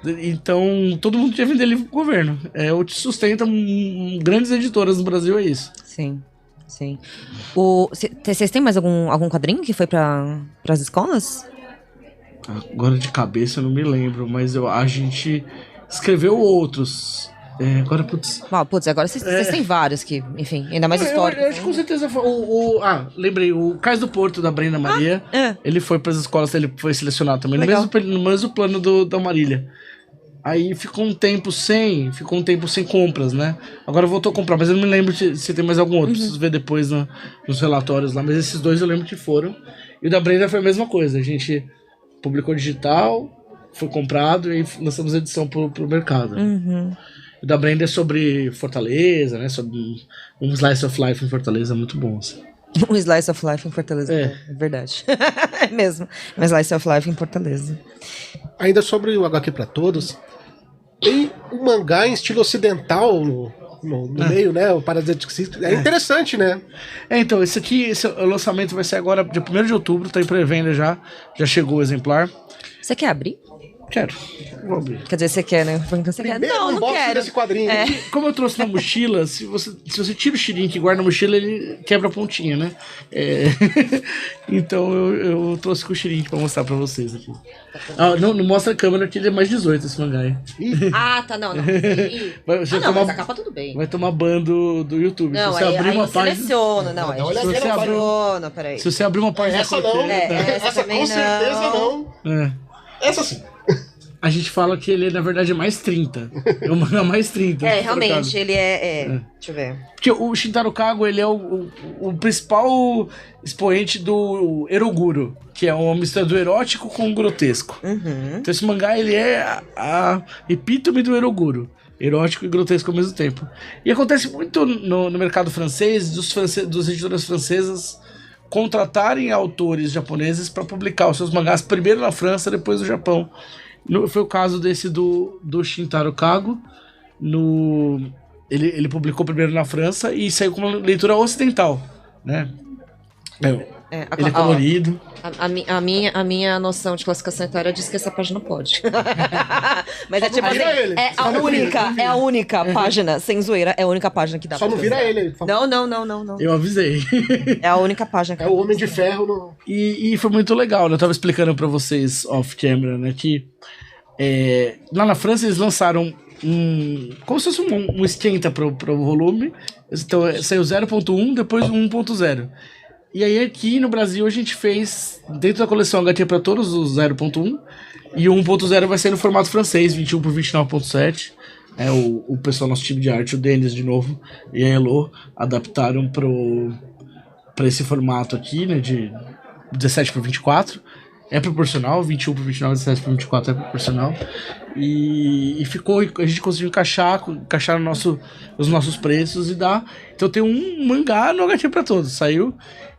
Então, todo mundo quer vender livro pro governo. O que sustenta grandes editoras no Brasil, é isso. Sim, sim. Vocês têm mais algum quadrinho que foi para as escolas? Agora de cabeça eu não me lembro, mas a gente escreveu outros. Agora, putz. Agora vocês têm vários que, enfim, ainda mais históricos. Eu acho que com certeza foi. Lembrei, o Cais do Porto, da Brenda Maria. Ele foi para as escolas, ele foi selecionado também, no mesmo plano da Marília. Aí ficou um tempo sem compras, né? Agora voltou a comprar, mas eu não me lembro se tem mais algum outro. Preciso ver depois nos relatórios lá. Mas esses dois eu lembro que foram. E o da Brenda foi a mesma coisa. A gente publicou digital, foi comprado e lançamos a edição pro mercado. O da Brenda é sobre Fortaleza, né? Sobre um slice of life em Fortaleza, muito bom. Assim. Um slice of life em Fortaleza, é verdade. É mesmo. Um slice of life em Fortaleza. Ainda sobre o HQ pra Todos, tem um mangá em estilo ocidental no meio, né? O Parasite System. É interessante, né? Então, esse lançamento vai ser agora, dia 1º de outubro, tá em pré-venda já chegou o exemplar. Você quer abrir? Quero. Vou abrir. Quer dizer, você quer, né? Você quer? Não quero. Desse quadrinho. Como eu trouxe na mochila, se você tira o xirinque e guarda na mochila, ele quebra a pontinha, né? Então eu trouxe com o xirinque pra mostrar pra vocês aqui. Não mostra a câmera que ele é mais 18, esse mangá aí. Não. Mas a capa tudo bem. Vai tomar ban do YouTube. Não, se você abrir uma página... seleciona. Se você abrir uma página... Essa não. Essa com certeza não. Essa sim. A gente fala que ele, na verdade, é mais 30. É o mangá mais 30. Realmente, ele Deixa eu ver. Porque o Shintaro Kago, ele é o principal expoente do eroguro, que é uma mistura do erótico com o grotesco. Então esse mangá, ele é a epítome do eroguro. Erótico e grotesco ao mesmo tempo. E acontece muito no mercado francês, dos editoras francesas contratarem autores japoneses para publicar os seus mangás primeiro na França, depois no Japão. Foi o caso desse do Shintaro Kago. Ele publicou primeiro na França e saiu com uma leitura ocidental, né? Ele é colorido. A minha noção de classificação etária diz que essa página pode. Mas é tipo assim, é a única página, sem zoeira, é a única página que dá pra. Só não vira ele. Não. Eu avisei. É a única página que é o Homem de Ferro no... E foi muito legal, né? Eu tava explicando pra vocês off-camera, né? Que lá na França eles lançaram como se fosse um esquenta pro volume. Então saiu 0.1, depois 1.0. E aí aqui no Brasil a gente fez, dentro da coleção HQ pra todos, os 0.1. E o 1.0 vai ser no formato francês, 21 por 29.7. O pessoal, nosso time de arte, o Denis de novo, e a Elo, adaptaram pra esse formato aqui, né, de 17 por 24. É proporcional, 21 por 29, 17 por 24 é proporcional. E ficou, a gente conseguiu encaixar os nossos preços e dar. Então tem um mangá no HQ pra todos, saiu.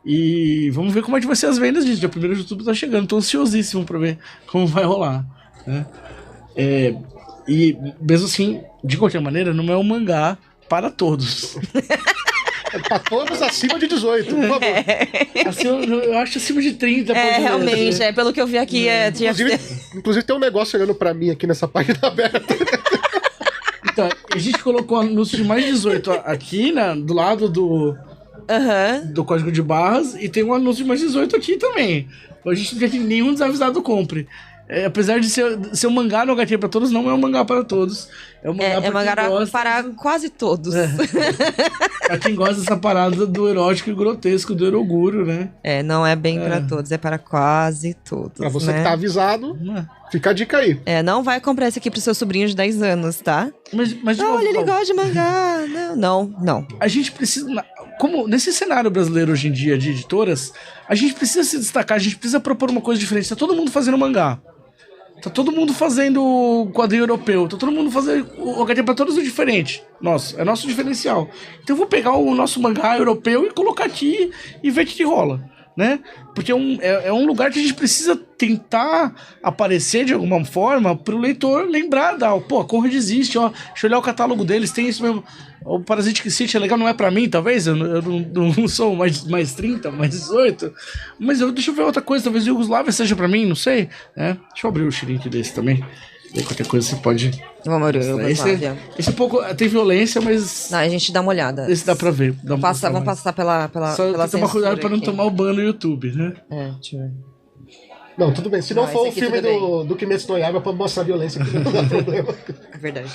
E vamos ver como é que vai ser as vendas disso. Dia 1º de outubro tá chegando, tô ansiosíssimo pra ver como vai rolar, né? E mesmo assim, de qualquer maneira, não é um mangá para todos. Pra todos acima de 18, por favor. Eu acho acima de 30. Realmente, pelo que eu vi aqui. Inclusive tem um negócio olhando pra mim aqui nessa página aberta. Então, a gente colocou anúncio de mais 18 aqui, né, do lado do código de barras, e tem um anúncio de mais 18 aqui também. A gente não quer que nenhum desavisado compre. Apesar de ser um mangá no HQ pra todos, não é um mangá para todos. É um mangá para quase todos. Pra quem gosta dessa parada do erótico e grotesco, do eroguro, né? Não é bem para todos, é para quase todos. Pra você que tá avisado. Fica a dica aí. Não vai comprar esse aqui pro seu sobrinho de 10 anos, tá? Mas de novo, Olha, ele gosta de mangá. Não. a gente precisa, como nesse cenário brasileiro hoje em dia de editoras, a gente precisa se destacar, a gente precisa propor uma coisa diferente. Tá todo mundo fazendo mangá. Tá todo mundo fazendo quadrinho europeu. Tá todo mundo fazendo o HQ pra todos é diferente. É nosso diferencial. Então eu vou pegar o nosso mangá europeu e colocar aqui e ver o que rola, né? Porque é um lugar que a gente precisa tentar aparecer de alguma forma pro leitor lembrar a Conrad existe, ó. Deixa eu olhar o catálogo deles, tem isso mesmo. O Parasitic City é legal, não é pra mim, talvez. Eu não sou mais 30, mais 18. Mas deixa eu ver outra coisa, talvez Yugoslávia seja pra mim, não sei. Né? Deixa eu abrir o link desse também. E qualquer coisa você pode. Vamos abrir o Yugoslávia. Esse pouco. Tem violência, mas. Não, a gente dá uma olhada. Esse dá pra ver. Vamos passar pela Só tem que tomar cuidado pra não tomar o ban no YouTube, né? Deixa eu ver. Não, tudo bem. Se não for o filme do Kimetsu no Yaiba pra mostrar violência, aqui não dá problema. É verdade.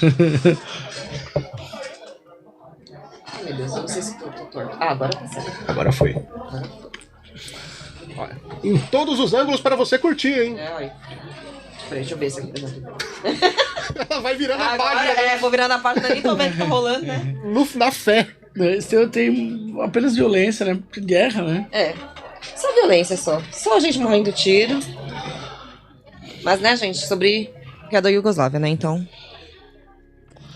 Meu Deus, eu não sei se tô torto. Agora tá certo. Agora foi. Olha, em todos os ângulos para você curtir, hein? Olha. Peraí, deixa eu ver isso aqui. Ela vai virando a Agora, página. vou virando a página, nem tô vendo que tá rolando, né? Na fé. Esse tem apenas violência, né? Guerra, né? Só violência só. Só a gente morrendo tiro. Mas, né, gente, sobre que é da Iugoslávia, né? Então.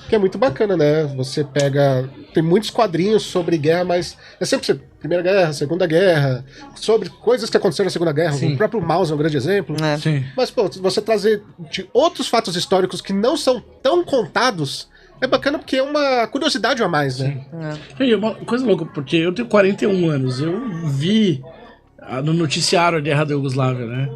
Que é muito bacana, né? Você pega. Tem muitos quadrinhos sobre guerra, mas é sempre Primeira Guerra, Segunda Guerra, sobre coisas que aconteceram na Segunda Guerra. Sim. O próprio Maus é um grande exemplo. Sim. Mas, pô, você trazer de outros fatos históricos que não são tão contados é bacana porque é uma curiosidade a mais, né? E uma coisa louca, porque eu tenho 41 anos, eu vi no noticiário a Guerra da Iugoslávia, né?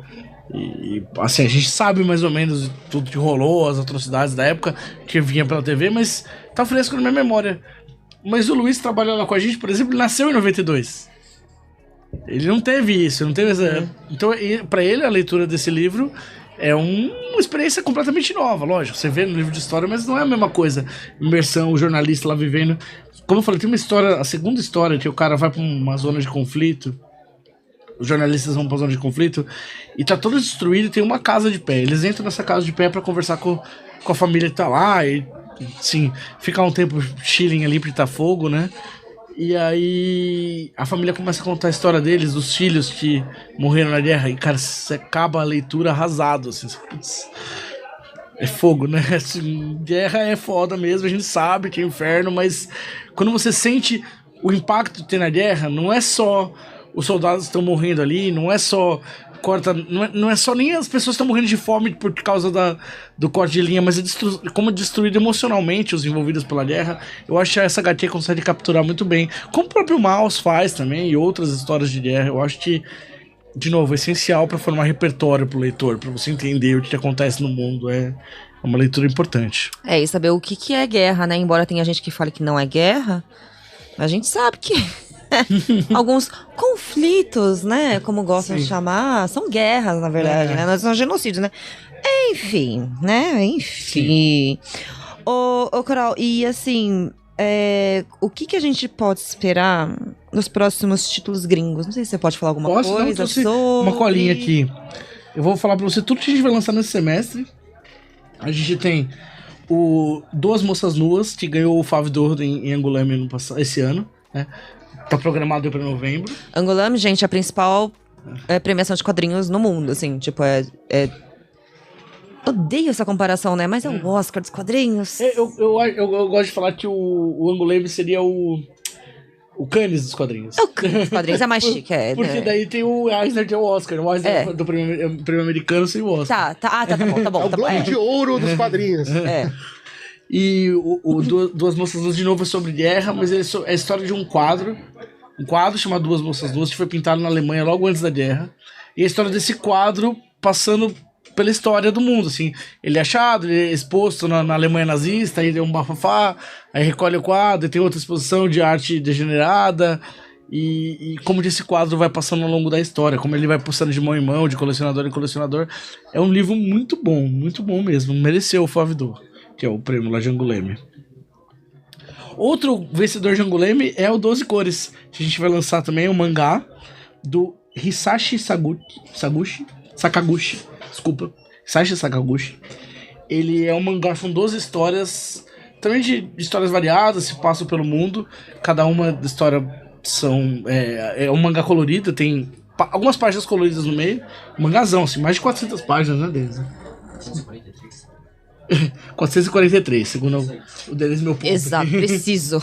E assim, a gente sabe mais ou menos tudo que rolou, as atrocidades da época que vinha pela TV, mas tá fresco na minha memória. Mas o Luiz trabalhou lá com a gente, por exemplo, ele nasceu em 92. Ele não teve isso, não teve essa... Então, pra ele, a leitura desse livro é uma experiência completamente nova, lógico. Você vê no livro de história, mas não é a mesma coisa. Imersão, o jornalista lá vivendo. Como eu falei, tem uma história, a segunda história, que o cara vai pra uma zona de conflito. Os jornalistas vão pra zona de conflito e tá todo destruído e tem uma casa de pé. Eles entram nessa casa de pé pra conversar com a família que tá lá e, sim, ficar um tempo chilling ali pra tá fogo, né? E aí a família começa a contar a história deles, dos filhos que morreram na guerra. E, cara, você acaba a leitura arrasado, assim. É fogo, né? Assim, guerra é foda mesmo, a gente sabe que é inferno, mas quando você sente o impacto que tem na guerra, não é só os soldados estão morrendo ali, não é só não é só nem as pessoas estão morrendo de fome por causa do corte de linha, mas como é destruído emocionalmente os envolvidos pela guerra. Eu acho que essa HQ consegue capturar muito bem, como o próprio Maus faz também, e outras histórias de guerra. Eu acho que, de novo, é essencial para formar repertório pro leitor, para você entender o que acontece no mundo. É uma leitura importante. E saber o que é guerra, né? Embora tenha gente que fale que não é guerra, a gente sabe que alguns conflitos, né? Como gostam de chamar, são guerras, na verdade, né? Não são genocídios, né? Enfim, né? Enfim. Ô, Coral, e assim, o que a gente pode esperar nos próximos títulos gringos? Não sei se você pode falar alguma coisa sobre... Uma colinha aqui. Eu vou falar pra você tudo que a gente vai lançar nesse semestre. A gente tem o Duas Moças Nuas, que ganhou o Fave d'Or em Angoulême esse ano, né? Tá programado para novembro. Angoulême, gente, é a principal premiação de quadrinhos no mundo, assim, tipo, odeio essa comparação, né? Mas é o Oscar dos quadrinhos. Eu gosto de falar que o Angoulême seria o Cannes dos quadrinhos. O Cannes dos quadrinhos é mais chique, Porque né? daí tem o Eisner, que é o Oscar. O Eisner do prêmio americano sem o Oscar. Tá bom. É o Globo de Ouro dos quadrinhos. E Duas Moças Nuas, de novo, é sobre guerra, mas é a história de um quadro chamado Duas Moças Nuas, que foi pintado na Alemanha logo antes da guerra. E a história desse quadro passando pela história do mundo, assim. Ele é achado, ele é exposto na Alemanha nazista, aí deu um bafafá, aí recolhe o quadro, e tem outra exposição de arte degenerada, e como que esse quadro vai passando ao longo da história, como ele vai passando de mão em mão, de colecionador em colecionador. É um livro muito bom mesmo, mereceu o Fave d'Or, que é o prêmio lá de Angoulême. Outro vencedor de Angoulême é o 12 Cores, que a gente vai lançar também, um mangá do Hisashi Sakaguchi. Desculpa. Saishi Sakaguchi. Ele é um mangá, são 12 histórias, também de histórias variadas, se passam pelo mundo. Cada uma da história é um mangá colorido, tem algumas páginas coloridas no meio. Um mangazão, assim, mais de 400 páginas, né, Denis? 443, segundo o Denis, meu ponto. Exato, preciso.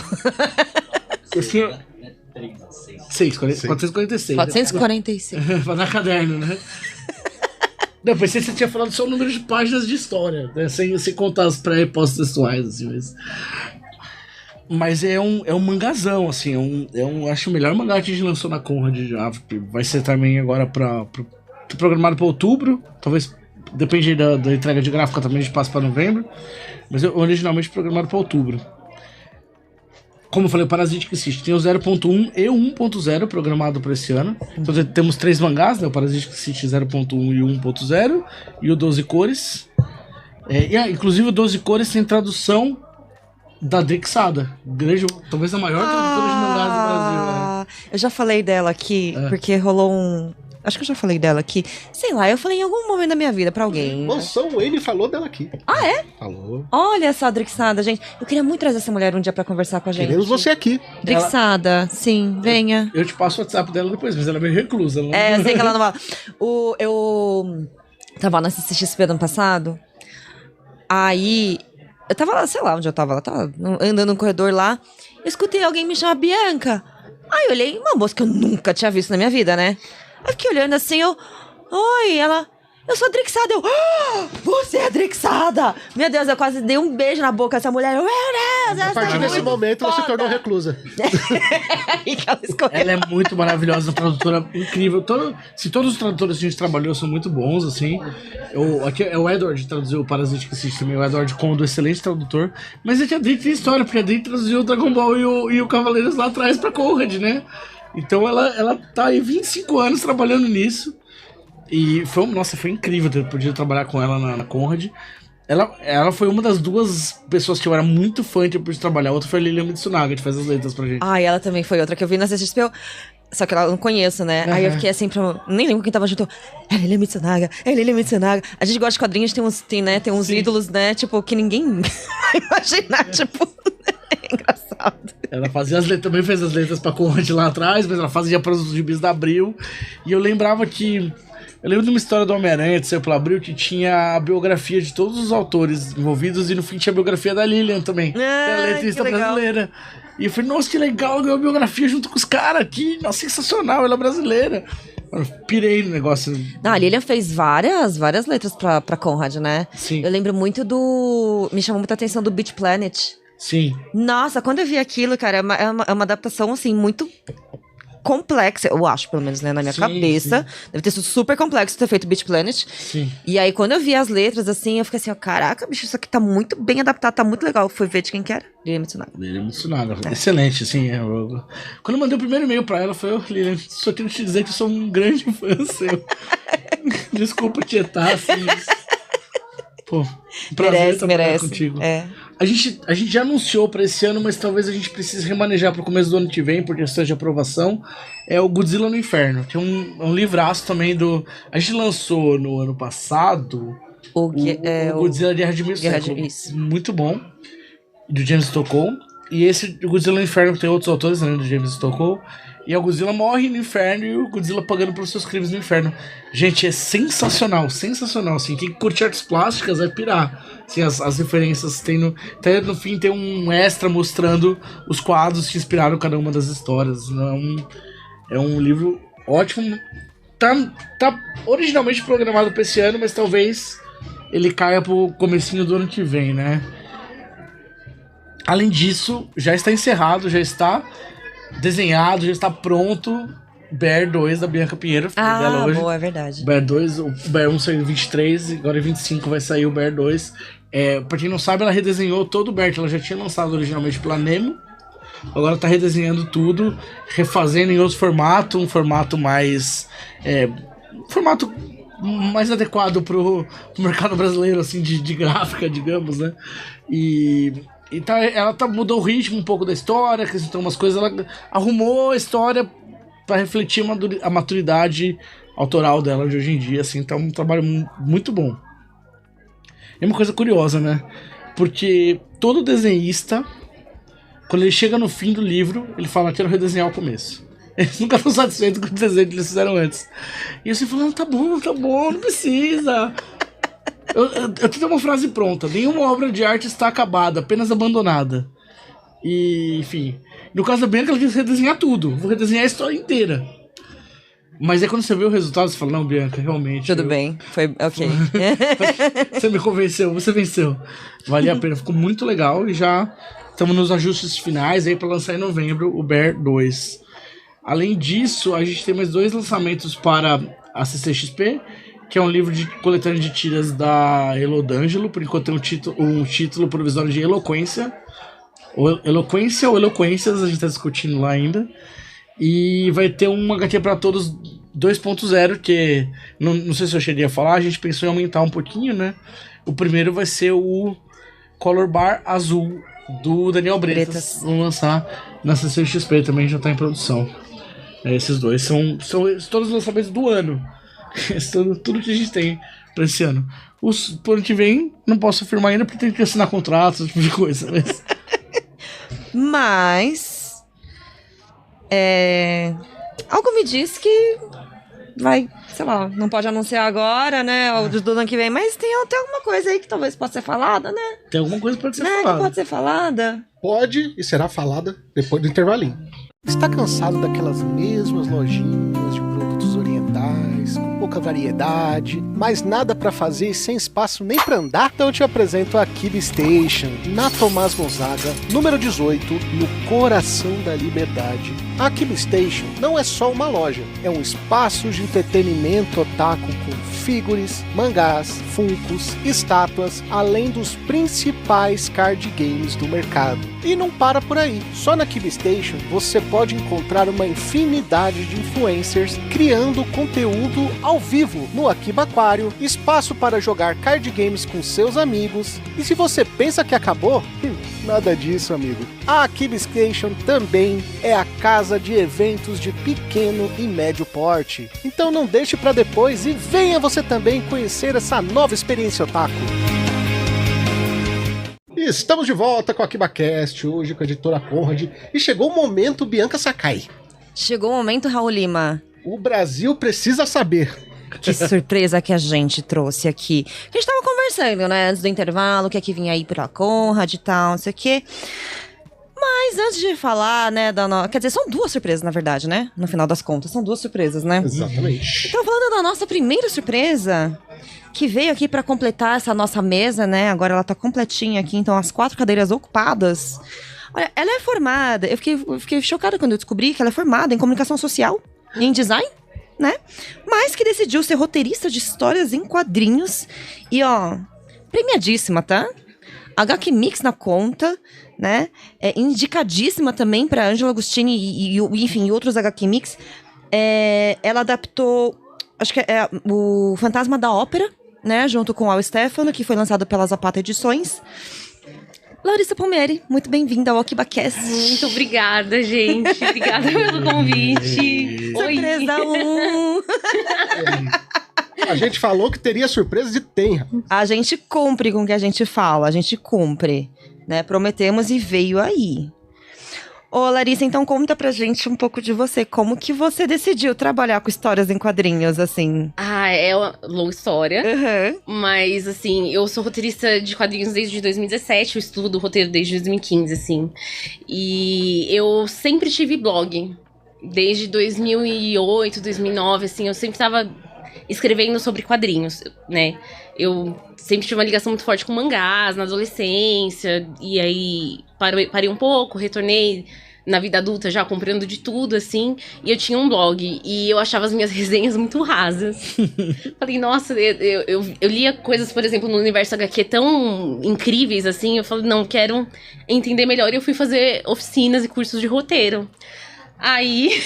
446. 446. Pra dar caderno, né? Não, pensei que você tinha falado só o número de páginas de história, né? Sem contar as pré e pós-textuais, assim, mas é um mangazão, assim, acho o melhor mangá que a gente lançou na Conrad já. Vai ser também agora programado para outubro, talvez, depende da entrega de gráfica também, a gente passa para novembro, mas originalmente programado para outubro. Como eu falei, o Parasitic City tem o 0.1 e o 1.0 programado para esse ano. Então temos 3 mangás, né? O Parasitic City 0.1 e o 1.0 e o 12 Cores. Inclusive o 12 Cores tem tradução da Drixada, talvez a maior tradutora de mangás do Brasil. Né? Eu já falei dela aqui, porque rolou Acho que eu já falei dela aqui. Sei lá, eu falei em algum momento da minha vida pra alguém. Nossa, o Wayne falou dela aqui. Ah, é? Falou. Olha essa Drixada, gente. Eu queria muito trazer essa mulher um dia pra conversar com a gente. Queremos você aqui. Drixada, sim, venha. Eu te passo o WhatsApp dela depois, mas ela é meio reclusa. Ela eu sei que ela não fala. Eu tava na CCXP do ano passado. Aí, eu tava lá, sei lá onde eu tava. Ela tava andando no corredor lá. Eu escutei alguém me chamar Bianca. Aí eu olhei, uma moça que eu nunca tinha visto na minha vida, né? Eu fiquei olhando assim, oi, ela... Eu sou a Drixada, você é a Drixada! Meu Deus, eu quase dei um beijo na boca dessa mulher. Meu Deus, a partir desse momento foda. você tornou reclusa. Ela é muito maravilhosa, tradutora incrível. Se todos os tradutores que a gente trabalhou são muito bons, assim. Aqui é o Edward que traduziu o Parasitic City também, o Edward Kondo, excelente tradutor. Mas a Dri tem história, porque a Dri traduziu o Dragon Ball e o Cavaleiros lá atrás pra Conrad, né? Então ela tá aí 25 anos trabalhando nisso. E foi incrível ter podido trabalhar com ela na Conrad. Ela foi uma das 2 pessoas que eu era muito fã e pude trabalhar. A outra foi a Lilian Mitsunaga, que faz as letras pra gente. Ah, e ela também foi outra que eu vi na CXP. Só que ela não conheço, né? Aí eu fiquei assim, nem lembro quem tava junto. É Lilian Mitsunaga, é Lilian Mitsunaga. A gente gosta de quadrinhos, tem uns ídolos, né? Tipo, que ninguém vai imaginar, tipo... É engraçado. Ela fazia as letras, também fez as letras pra Conrad lá atrás, mas ela fazia para os gibis da Abril. E eu lembrava que... Eu lembro de uma história do Homem-Aranha, de Saiu pela Abril, que tinha a biografia de todos os autores envolvidos e no fim tinha a biografia da Lilian também. Que é a letrista brasileira. E eu falei, nossa, que legal, ganhou a biografia junto com os caras aqui. Nossa, sensacional, ela é brasileira. Eu pirei no negócio. Não, a Lilian fez várias letras pra Conrad, né? Sim. Eu lembro muito me chamou muita atenção do Beach Planet. Sim. Nossa, quando eu vi aquilo, cara, é uma adaptação, assim, muito complexa, eu acho, pelo menos, né, na minha cabeça. Sim. Deve ter sido super complexo ter feito Beach Planet. Sim. E aí, quando eu vi as letras, assim, eu fiquei assim, caraca, bicho, isso aqui tá muito bem adaptado, tá muito legal. Fui ver de quem que era. Lilian Mitsunaga. Lilian Mitsunaga. Excelente, assim. Quando eu mandei o primeiro e-mail pra ela, foi, Lilian, só quero te dizer que eu sou um grande fã seu. Desculpa tietar, assim. Pô, prazer trabalhar contigo. É. A gente já anunciou pra esse ano, mas talvez a gente precise remanejar pro começo do ano que vem, por questões de aprovação. É o Godzilla no Inferno, que é um livraço também do... A gente lançou no ano passado o Godzilla Guerra de Mil Séculos. Muito bom. Do James Stokoe. E esse Godzilla no Inferno tem outros autores além do James Stokoe. E o Godzilla morre no inferno e o Godzilla pagando pelos seus crimes no inferno. Gente, é sensacional, sensacional. Assim, quem curte artes plásticas vai pirar. Assim, as referências tem até no fim tem um extra mostrando os quadros que inspiraram cada uma das histórias. É um livro ótimo. Tá originalmente programado para esse ano, mas talvez ele caia pro comecinho do ano que vem, né? Além disso, já está encerrado, já está desenhado, já está pronto. Bear 2 da Bianca Pinheiro. Ah, hoje. Boa, é verdade. Bear 2, o Bear 1 saiu em 23, agora em 25 vai sair o Bear 2. Pra quem não sabe, ela redesenhou todo o Bear, que ela já tinha lançado originalmente pela Nemo. Agora tá redesenhando tudo, refazendo em outro formato, um formato mais... formato mais adequado pro mercado brasileiro, assim, de gráfica, digamos, né? Ela mudou o ritmo um pouco da história, acrescentou umas coisas, ela arrumou a história para refletir a maturidade autoral dela de hoje em dia, assim, tá um trabalho muito bom. é uma coisa curiosa, né? Porque todo desenhista, quando ele chega no fim do livro, ele fala, quero redesenhar o começo. Eles nunca estão satisfeitos com o desenho que eles fizeram antes. E eu sempre falo, tá bom, não precisa. Eu tenho uma frase pronta, nenhuma obra de arte está acabada, apenas abandonada. E, enfim, no caso da Bianca, ela quis redesenhar tudo, vou redesenhar a história inteira. Mas aí quando você vê o resultado, você fala, não, Bianca, realmente... Tudo bem, foi ok. Você me convenceu, você venceu. Valeu a pena, ficou muito legal e já estamos nos ajustes finais aí para lançar em novembro o Bear 2. Além disso, a gente tem mais 2 lançamentos para a CCXP, que é um livro de coletânea de tiras da Elo D'Angelo, por enquanto tem um título provisório de Eloquência. Eloquência ou Eloquências, a gente está discutindo lá ainda. E vai ter um HQ para todos 2.0, que não sei se eu cheguei a falar, a gente pensou em aumentar um pouquinho, né? O primeiro vai ser o Color Bar Azul, do Daniel Bretas. Vamos lançar na CCXP também, já está em produção. Esses dois são todos os lançamentos do ano. Tudo que a gente tem para esse ano. Pro ano que vem, não posso afirmar ainda porque tem que assinar contratos, esse tipo de coisa. Mas algo me diz que vai, sei lá, não pode anunciar agora, né? Ou do ano que vem, mas tem alguma coisa aí que talvez possa ser falada, né? Tem alguma coisa que pode ser Que falada. pode ser falada. Pode e será falada depois do intervalinho. Está cansado daquelas mesmas lojinhas de produtos orientais, com pouca variedade, mas nada para fazer e sem espaço nem para andar? Então eu te apresento a Kibe Station, na Tomás Gonzaga, número 18, no coração da liberdade. A Kibe Station não é só uma loja, é um espaço de entretenimento otaku com figures, mangás, funkos, estátuas, além dos principais card games do mercado. E não para por aí, só na Kibe Station você pode encontrar uma infinidade de influencers criando conteúdo ao vivo no Akiba Aquário, espaço para jogar card games com seus amigos. E se você pensa que acabou, nada disso, amigo. A Akiba Station também é a casa de eventos de pequeno e médio porte. Então não deixe para depois e venha você também conhecer essa nova experiência otaku. Estamos de volta com a AkibaCast, hoje com a editora Conrad, e chegou o momento Bianca Sakai. Chegou o momento, Raul Lima. O Brasil precisa saber. Que surpresa que a gente trouxe aqui. A gente tava conversando, né, antes do intervalo, que aqui vinha aí pela Conrad e tal, não sei o quê. Mas antes de falar, né, quer dizer, são 2 surpresas, na verdade, né? No final das contas, são 2 surpresas, né? Exatamente. Então, falando da nossa primeira surpresa, que veio aqui pra completar essa nossa mesa, né? Agora ela tá completinha aqui, então as 4 cadeiras ocupadas. Olha, ela é formada, eu fiquei chocada quando eu descobri que ela é formada em comunicação social e em design, né? Mas que decidiu ser roteirista de histórias em quadrinhos. E, ó, premiadíssima, tá? HQ Mix na conta, né? Indicadíssima também pra Ângela Agostini e enfim, outros HQ Mix. Ela adaptou, acho que é o Fantasma da Ópera, né? Junto com Al Stefano, que foi lançado pela Zapata Edições. Larissa Palmieri, muito bem-vinda ao AkibaCast. Muito obrigada, gente. Obrigada pelo convite. Surpresa 1! A gente falou que teria surpresa e tem. A gente cumpre com o que a gente fala, a gente cumpre, né? Prometemos e veio aí. Ô, Larissa, então conta pra gente um pouco de você. Como que você decidiu trabalhar com histórias em quadrinhos, assim? É uma longa história. Uhum. Mas, assim, eu sou roteirista de quadrinhos desde 2017. Eu estudo roteiro desde 2015, assim. E eu sempre tive blog. Desde 2008, 2009, assim. Eu sempre tava escrevendo sobre quadrinhos, né? Eu sempre tive uma ligação muito forte com mangás na adolescência. E aí parei um pouco, retornei na vida adulta já comprando de tudo, assim. E eu tinha um blog e eu achava as minhas resenhas muito rasas. Falei, nossa, eu lia coisas, por exemplo, no universo HQ tão incríveis, assim. Eu falei, não, quero entender melhor. E eu fui fazer oficinas e cursos de roteiro. Aí,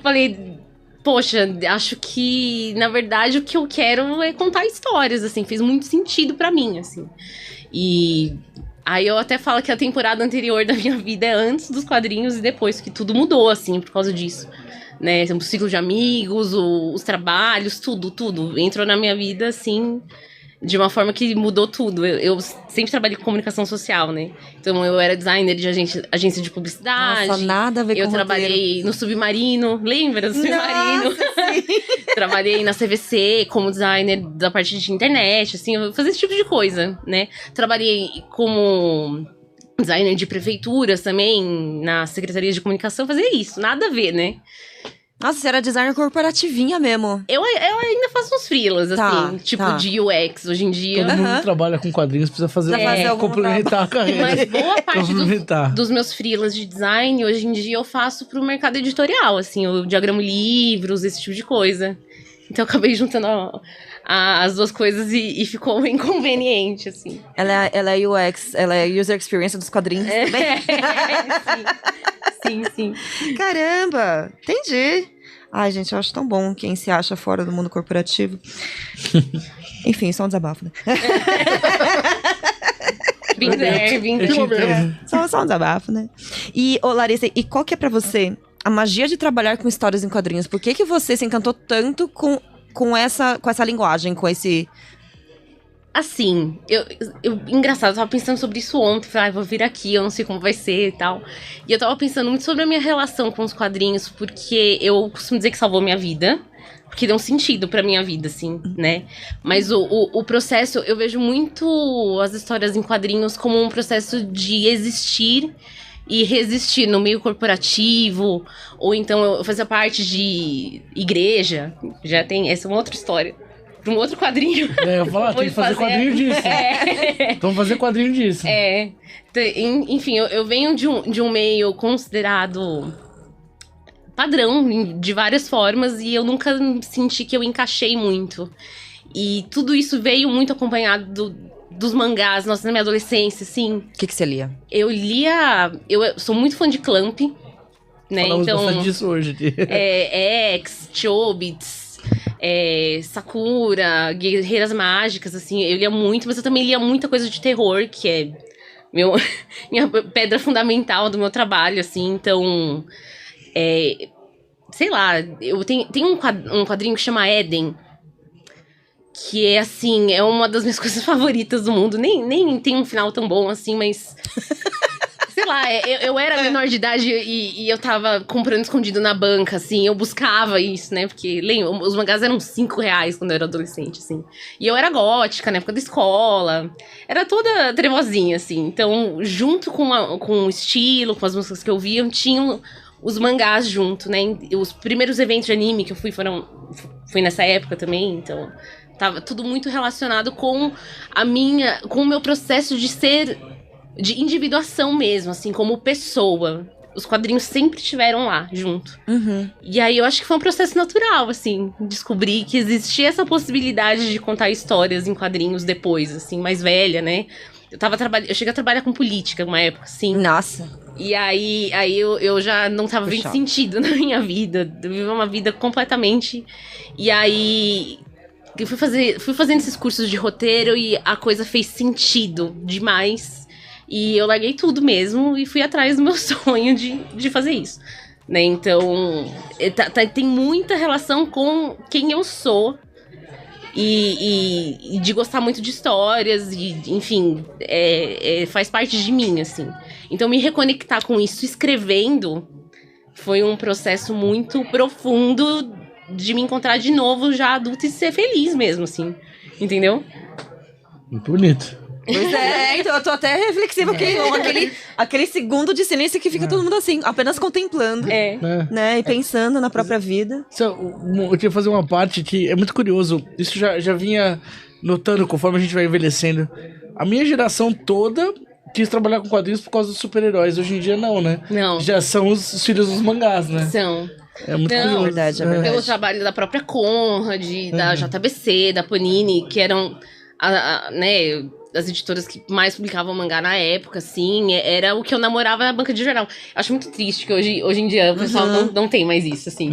falei, poxa, acho que, na verdade, o que eu quero é contar histórias, assim. Fez muito sentido pra mim, assim. E aí eu até falo que a temporada anterior da minha vida é antes dos quadrinhos e depois, que tudo mudou, assim, por causa disso. Né? O ciclo de amigos, os trabalhos, tudo entrou na minha vida, assim, de uma forma que mudou tudo. Eu sempre trabalhei com comunicação social, né? Então eu era designer de agência de publicidade. Nossa, nada a ver com Eu trabalhei no Submarino, lembra do Submarino? Trabalhei na CVC como designer da parte de internet, assim, eu fazia esse tipo de coisa, né? Trabalhei como designer de prefeituras também, na Secretaria de Comunicação, fazia isso, nada a ver, né? Nossa, você era designer corporativinha mesmo. Eu ainda faço uns freelas, assim, tipo de UX, hoje em dia. Todo mundo trabalha com quadrinhos, precisa fazer complementar a carreira. Mas boa parte dos meus freelas de design, hoje em dia, eu faço pro mercado editorial, assim, eu diagramo livros, esse tipo de coisa. Então eu acabei juntando as duas coisas e ficou inconveniente, assim. Ela é UX, ela é User Experience dos quadrinhos também. Sim. Caramba, entendi. Ai, gente, eu acho tão bom quem se acha fora do mundo corporativo. Enfim, só um desabafo, né? Been there. Só um desabafo, né? E, Larissa, e qual que é pra você a magia de trabalhar com histórias em quadrinhos? Por que você se encantou tanto com essa linguagem, com esse... Assim, engraçado, eu tava pensando sobre isso ontem, falei, vou vir aqui, eu não sei como vai ser e tal. E eu tava pensando muito sobre a minha relação com os quadrinhos, porque eu costumo dizer que salvou minha vida, porque deu um sentido pra minha vida, assim, né? Mas o processo, eu vejo muito as histórias em quadrinhos como um processo de existir e resistir no meio corporativo, ou então eu fazia parte de igreja, já tem, essa é uma outra história. Um outro quadrinho. Eu ia falar, tem que fazer quadrinho disso. Vamos fazer quadrinho disso. Enfim, eu venho de um meio considerado padrão, de várias formas, e eu nunca senti que eu encaixei muito. E tudo isso veio muito acompanhado dos mangás, nossa, na minha adolescência, assim. O que você lia? Eu sou muito fã de Clamp, né? Falamos então, bastante disso hoje. X, Chobits, Sakura, Guerreiras Mágicas, assim, eu lia muito, mas eu também lia muita coisa de terror, que é minha pedra fundamental do meu trabalho, assim, então, sei lá, eu tenho um quadrinho que chama Éden, que é, assim, é uma das minhas coisas favoritas do mundo, nem tem um final tão bom, assim, mas... Sei lá, eu era menor de idade e eu tava comprando escondido na banca, assim, eu buscava isso, né, porque, lembra, os mangás eram R$5 quando eu era adolescente, assim, e eu era gótica na época da escola, era toda trevozinha, assim, então, junto com o estilo, com as músicas que eu via, tinham os mangás junto, né, os primeiros eventos de anime que eu fui foi nessa época também, então, tava tudo muito relacionado com com o meu processo de individuação mesmo, assim, como pessoa. Os quadrinhos sempre estiveram lá, junto. Uhum. E aí eu acho que foi um processo natural, assim, descobrir que existia essa possibilidade de contar histórias em quadrinhos depois, assim, mais velha, né? Eu cheguei a trabalhar com política uma época, assim. Nossa. E aí eu já não tava vendo sentido na minha vida. Eu vivi uma vida completamente... E aí... Eu fui fazendo esses cursos de roteiro e a coisa fez sentido demais. E eu larguei tudo mesmo e fui atrás do meu sonho de fazer isso, né? Então, tem muita relação com quem eu sou e de gostar muito de histórias e, enfim, faz parte de mim, assim. Então, me reconectar com isso escrevendo foi um processo muito profundo de me encontrar de novo já adulta e ser feliz mesmo, assim, entendeu? Muito bonito. Pois então eu tô até reflexiva, aquele segundo de silêncio que fica todo mundo assim, apenas contemplando, né, e pensando na própria vida. Eu tinha que fazer uma parte que é muito curioso, isso já vinha notando conforme a gente vai envelhecendo. A minha geração toda quis trabalhar com quadrinhos por causa dos super-heróis, hoje em dia não, né? Não. Já são os filhos dos mangás, né? São. É muito curioso. Verdade, é verdade. Pelo trabalho da própria Conrad, da JBC, da Panini, que eram, né, as editoras que mais publicavam mangá na época, assim, era o que eu namorava na banca de jornal. Acho muito triste que hoje em dia o pessoal não tem mais isso, assim.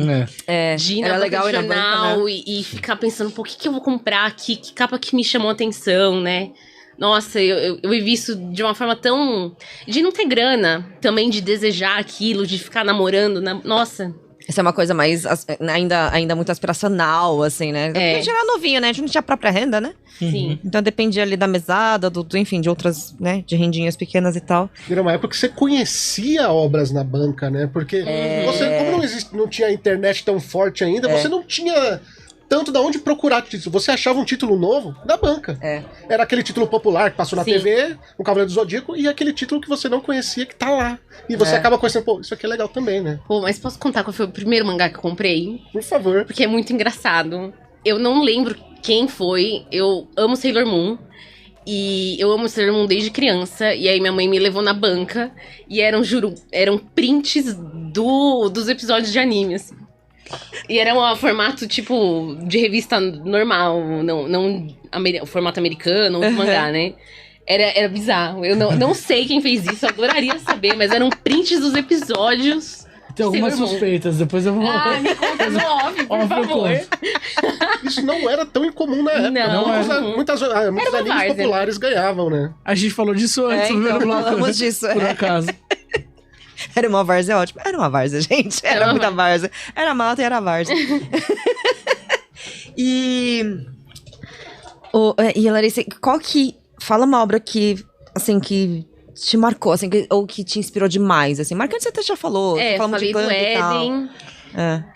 De ir na banca de jornal, banca, né? e ficar pensando, pô, o que eu vou comprar aqui? Que capa que me chamou a atenção, né? Nossa, eu vivi isso de uma forma tão... De não ter grana, também de desejar aquilo, de ficar namorando. Nossa, Essa é uma coisa mais, ainda muito aspiracional, assim, né? Porque a gente era novinho, né? A gente não tinha própria renda, né? Sim. Então dependia ali da mesada, enfim, de outras, né? De rendinhas pequenas e tal. Era uma época que você conhecia obras na banca, né? Porque você, como não tinha internet tão forte ainda, você não tinha tanto da onde procurar título. Você achava um título novo da banca. Era aquele título popular que passou na TV, o Cavaleiro do Zodíaco, e aquele título que você não conhecia que tá lá. E você acaba conhecendo, pô, isso aqui é legal também, né? Pô, mas posso contar qual foi o primeiro mangá que eu comprei? Por favor. Porque é muito engraçado. Eu não lembro quem foi. Eu amo Sailor Moon. E eu amo Sailor Moon desde criança. E aí minha mãe me levou na banca. E eram prints dos episódios de anime, assim. E era um formato, tipo, de revista normal. Não o formato americano, ou de mangá, né? Era bizarro. Eu não sei quem fez isso, eu adoraria saber. Mas eram prints dos episódios. Tem algumas Sailor Moon. suspeitas, depois eu vou... Me conta no off, por favor. Isso não era tão incomum na época. Não. Muitos animes várzea. populares ganhavam, né? A gente falou disso antes, no primeiro bloco. Falamos disso, Por acaso. Era uma várzea ótima. Era uma várzea, gente. Era muita várzea. Era mata e era várzea. E Larissa, fala uma obra que, assim, que te marcou, assim, ou que te inspirou demais, assim. Marcante você até já falou. Falamos falei de do Punk e tal.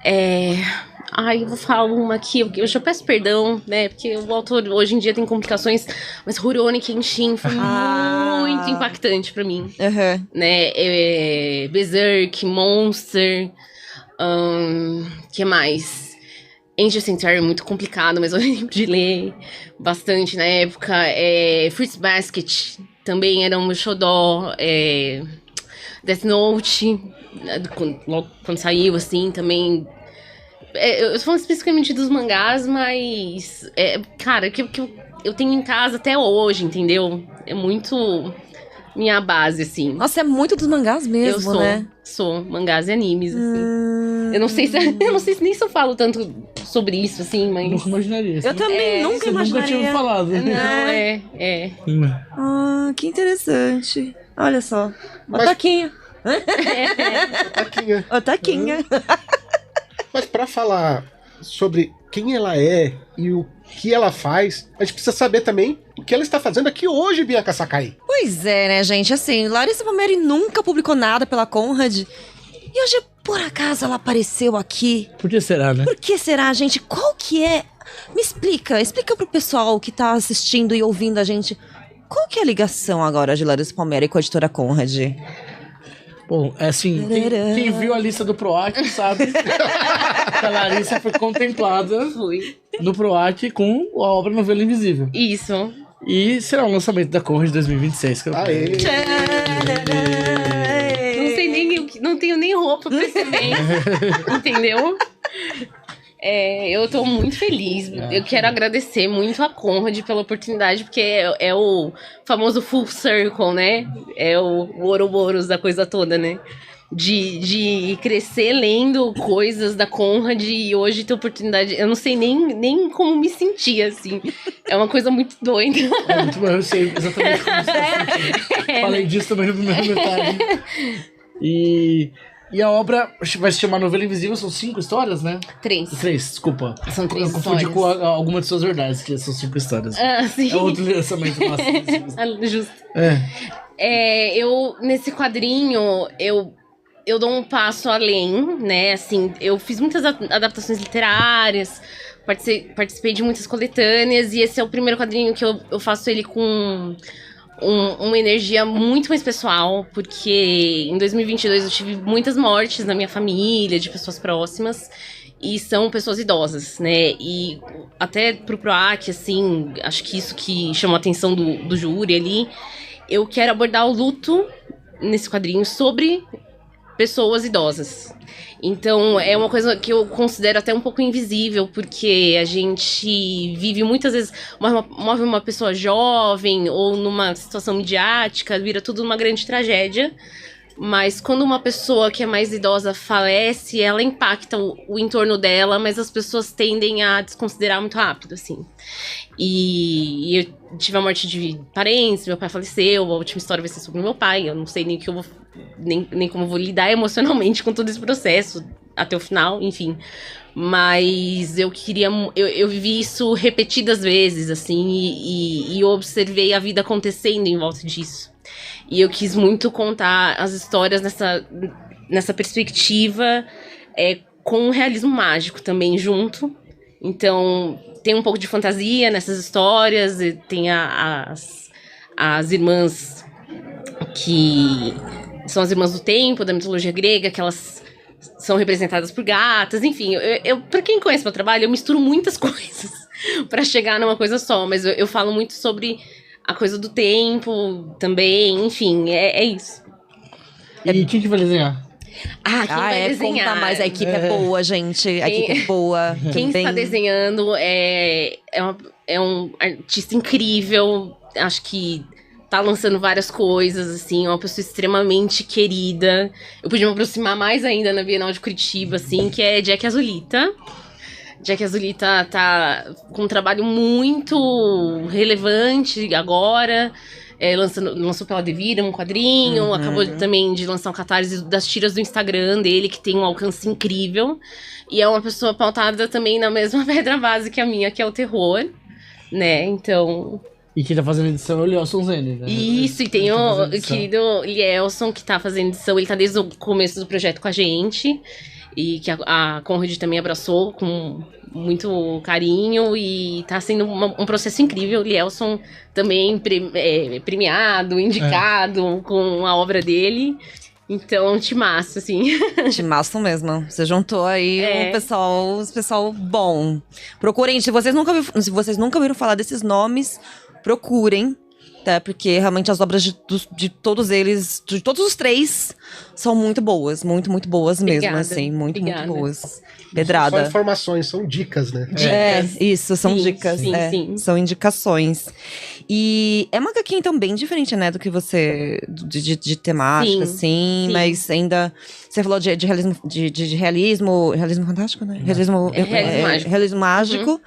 Éden. Ai, eu vou falar uma aqui, eu já peço perdão, né? Porque o autor hoje em dia tem complicações, mas Rurouni Kenshin foi muito impactante pra mim. Né? Berserk, Monster, que mais? Angel Sanctuary é muito complicado, mas eu lembro de ler bastante na época. Fruits Basket também era um meu xodó. Death Note, logo quando saiu, assim, também... eu tô falando especificamente dos mangás, mas... cara, que eu tenho em casa até hoje, entendeu? É muito minha base, assim. Nossa, é muito dos mangás mesmo, né? Sou mangás e animes, assim. Eu não sei se nem se eu falo tanto sobre isso, assim, mas... Nunca imaginaria. Eu também nunca imaginaria. Nunca tinha falado. Não, Ah, que interessante. Olha só. Mas- O Taquinha. Taquinha. O Taquinha. Mas pra falar sobre quem ela é e o que ela faz, a gente precisa saber também o que ela está fazendo aqui hoje, Bianca Sakai. Pois é, né, gente? Assim, Larissa Palmieri nunca publicou nada pela Conrad. E hoje, por acaso, ela apareceu aqui. Por que será, né? Por que será, gente? Qual que é? Me explica pro pessoal que tá assistindo e ouvindo a gente. Qual que é a ligação agora de Larissa Palmieri com a editora Conrad? Bom, assim, quem viu a lista do PROAC sabe que a Larissa foi contemplada no PROAC com a obra Novela Invisível. Isso. E será um lançamento da Conrad 2026. Que eu... Aê! Não sei nem não tenho nem roupa pra esse mês. Entendeu? Eu tô muito feliz. Eu quero agradecer muito a Conrad pela oportunidade, porque é o famoso full circle, né? É o Ouroboros da coisa toda, né? De crescer lendo coisas da Conrad e hoje ter oportunidade. Eu não sei nem como me sentir, assim. É uma coisa muito doida. Muito bom, eu sei exatamente como você está sentindo. Falei disso também no primeiro metade. E a obra vai se chamar Novela Invisível, são 5 histórias, né? 3. 3, desculpa. São 3 Eu confundi histórias. com alguma de suas verdades, que são 5 histórias. Sim. É outro lançamento nosso. Justo. É. Nesse quadrinho, eu dou um passo além, né? Assim, eu fiz muitas adaptações literárias, participei de muitas coletâneas, e esse é o primeiro quadrinho que eu faço ele com uma energia muito mais pessoal, porque em 2022 eu tive muitas mortes na minha família, de pessoas próximas, e são pessoas idosas, né? E até pro PROAC, assim, acho que isso que chamou a atenção do júri ali, eu quero abordar o luto nesse quadrinho sobre pessoas idosas. Então, é uma coisa que eu considero até um pouco invisível, porque a gente vive muitas vezes, move uma pessoa jovem ou numa situação midiática, vira tudo uma grande tragédia. Mas quando uma pessoa que é mais idosa falece, ela impacta o entorno dela, mas as pessoas tendem a desconsiderar muito rápido, assim. E eu tive a morte de parentes, meu pai faleceu, a última história vai ser sobre meu pai, eu não sei nem como eu vou lidar emocionalmente com todo esse processo. até o final, enfim. Mas eu queria... Eu vivi isso repetidas vezes, assim, e eu observei a vida acontecendo em volta disso. E eu quis muito contar as histórias nessa perspectiva, com o realismo mágico também junto. Então, tem um pouco de fantasia nessas histórias, e tem as irmãs que são as irmãs do tempo, da mitologia grega, que elas são representadas por gatas, enfim. Pra quem conhece meu trabalho, eu misturo muitas coisas pra chegar numa coisa só, mas eu falo muito sobre a coisa do tempo também, enfim, é isso. E quem que vai desenhar? Quem vai desenhar? Conta mais, a equipe é boa, gente. A equipe é boa. Quem está desenhando é um artista incrível. Acho que tá lançando várias coisas, assim. É uma pessoa extremamente querida. Eu pude me aproximar mais ainda na Bienal de Curitiba, assim, que é Jack Azulita. Jack Azulita tá com um trabalho muito relevante agora. Lançou pela Devira um quadrinho, acabou também de lançar um catarse das tiras do Instagram dele, que tem um alcance incrível. E é uma pessoa pautada também na mesma pedra base que a minha, que é o terror, né? Então... E quem tá fazendo edição é o Lielson Zene, né? Isso, e tem o querido Lielson, que tá fazendo edição. Ele tá desde o começo do projeto com a gente. E que a Conrad também abraçou com muito carinho. E tá sendo um processo incrível. O Lielson também premiado, indicado com a obra dele. Então, timaço, assim. Timaço mesmo. Você juntou aí um pessoal bom. Procurem, se vocês nunca viram falar desses nomes, procurem. Tá? Porque realmente as obras de todos eles, de todos os três, são muito boas. Muito, muito boas mesmo, Obrigada. assim. Muito, Obrigada. muito boas. São Pedrada. informações, são dicas, né? Isso, são Sim, dicas. sim. São indicações. E é uma HQ, então, bem diferente, né, do que você. De temática, assim, sim. mas ainda. Você falou de realismo. De realismo. Realismo fantástico, né? Realismo mágico. Realismo mágico.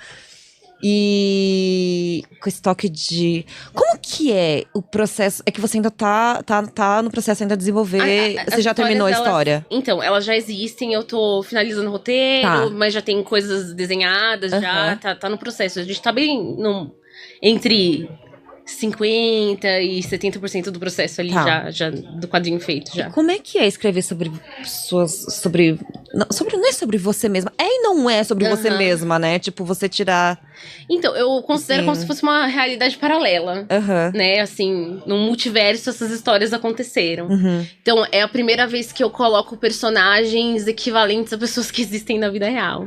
E com esse toque de... Como que é o processo? É que você ainda tá no processo ainda de desenvolver. Você já terminou a história? Então, elas já existem, eu tô finalizando o roteiro, mas já tem coisas desenhadas, já tá no processo. A gente tá bem entre 50% e 70% do processo ali, já do quadrinho feito, já. E como é que é escrever sobre pessoas, não é sobre você mesma. É e não é sobre você mesma, né? Tipo, você tirar... Então, eu considero como se fosse uma realidade paralela, né? Assim, no multiverso essas histórias aconteceram. Então, é a primeira vez que eu coloco personagens equivalentes a pessoas que existem na vida real.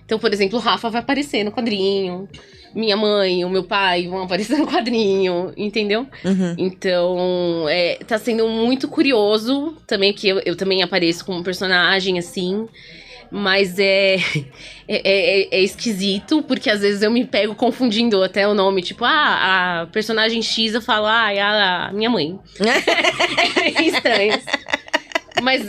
Então, por exemplo, o Rafa vai aparecer no quadrinho. Minha mãe, o meu pai vão aparecer no quadrinho, entendeu? Então, tá sendo muito curioso também, que eu também apareço como personagem, assim. Mas é esquisito, porque às vezes eu me pego confundindo até o nome. Tipo, a personagem X, eu falo, é a minha mãe. É estranho. Mas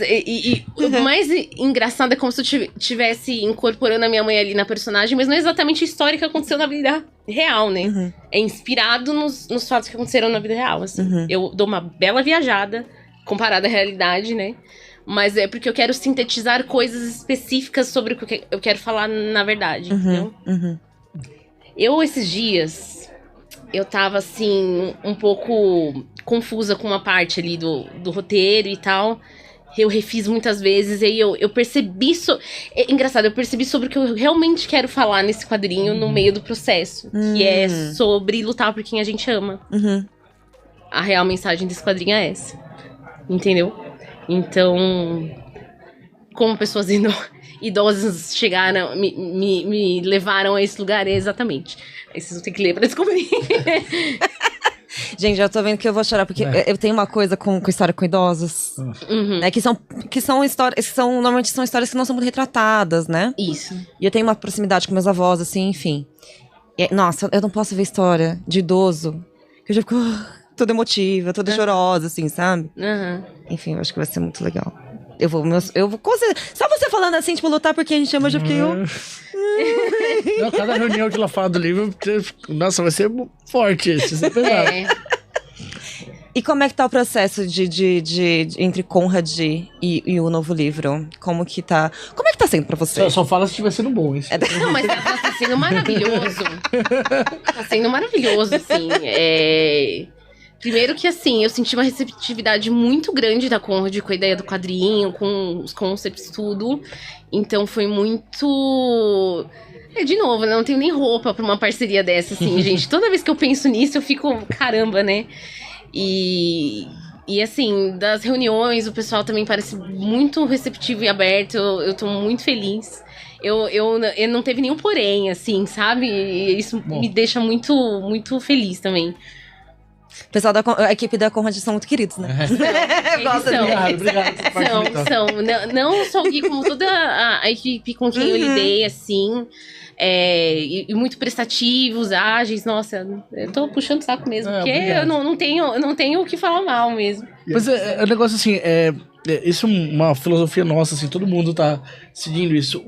o mais engraçado é como se eu estivesse incorporando a minha mãe ali na personagem, mas não é exatamente a história que aconteceu na vida real, né? É inspirado nos fatos que aconteceram na vida real, assim. Eu dou uma bela viajada comparada à realidade, né? Mas é porque eu quero sintetizar coisas específicas sobre o que eu quero falar na verdade, entendeu? Eu, esses dias, eu tava, assim, um pouco confusa com uma parte ali do roteiro e tal. Eu refiz muitas vezes, e aí eu percebi... É engraçado, eu percebi sobre o que eu realmente quero falar nesse quadrinho no meio do processo. Que é sobre lutar por quem a gente ama. A real mensagem desse quadrinho é essa. Entendeu? Então, como pessoas idosas chegaram, me levaram a esse lugar, exatamente. Aí vocês vão ter que ler pra descobrir. Gente, já tô vendo que eu vou chorar, porque eu tenho uma coisa com história com idosos. Né, que são histórias, normalmente são histórias que não são muito retratadas, né? Isso. E eu tenho uma proximidade com meus avós, assim, enfim. E, nossa, eu não posso ver história de idoso, que eu já fico toda emotiva, toda chorosa, assim, sabe? Enfim, eu acho que vai ser muito legal. Eu vou só você falando assim, tipo, lutar por quem a gente ama, eu já fiquei... Não, cada reunião que ela fala do livro, nossa, vai ser forte esse, vai ser pesado. E como é que tá o processo entre Conrad e o novo livro? Como é que tá sendo pra você? Só fala se estiver sendo bom, isso. Não, mas tá sendo maravilhoso. Tá sendo maravilhoso, assim. Primeiro que, assim, eu senti uma receptividade muito grande da Conrad com a ideia do quadrinho, com os concepts, tudo. Então foi muito... de novo, né? Não tenho nem roupa pra uma parceria dessa, assim, gente. Toda vez que eu penso nisso, eu fico, caramba, né? E assim, das reuniões, o pessoal também parece muito receptivo e aberto. Eu tô muito feliz. Eu não teve nenhum porém, assim, sabe? E isso me deixa muito, muito feliz também. O pessoal a equipe da Conrad são muito queridos, né? Obrigado. São. Não só o Gui, como toda a equipe com quem eu lidei, assim. E muito prestativos, ágeis. Nossa, eu tô puxando o saco mesmo. Porque eu não tenho o que falar mal mesmo. Mas é um negócio assim, isso é uma filosofia nossa, assim, todo mundo tá seguindo isso.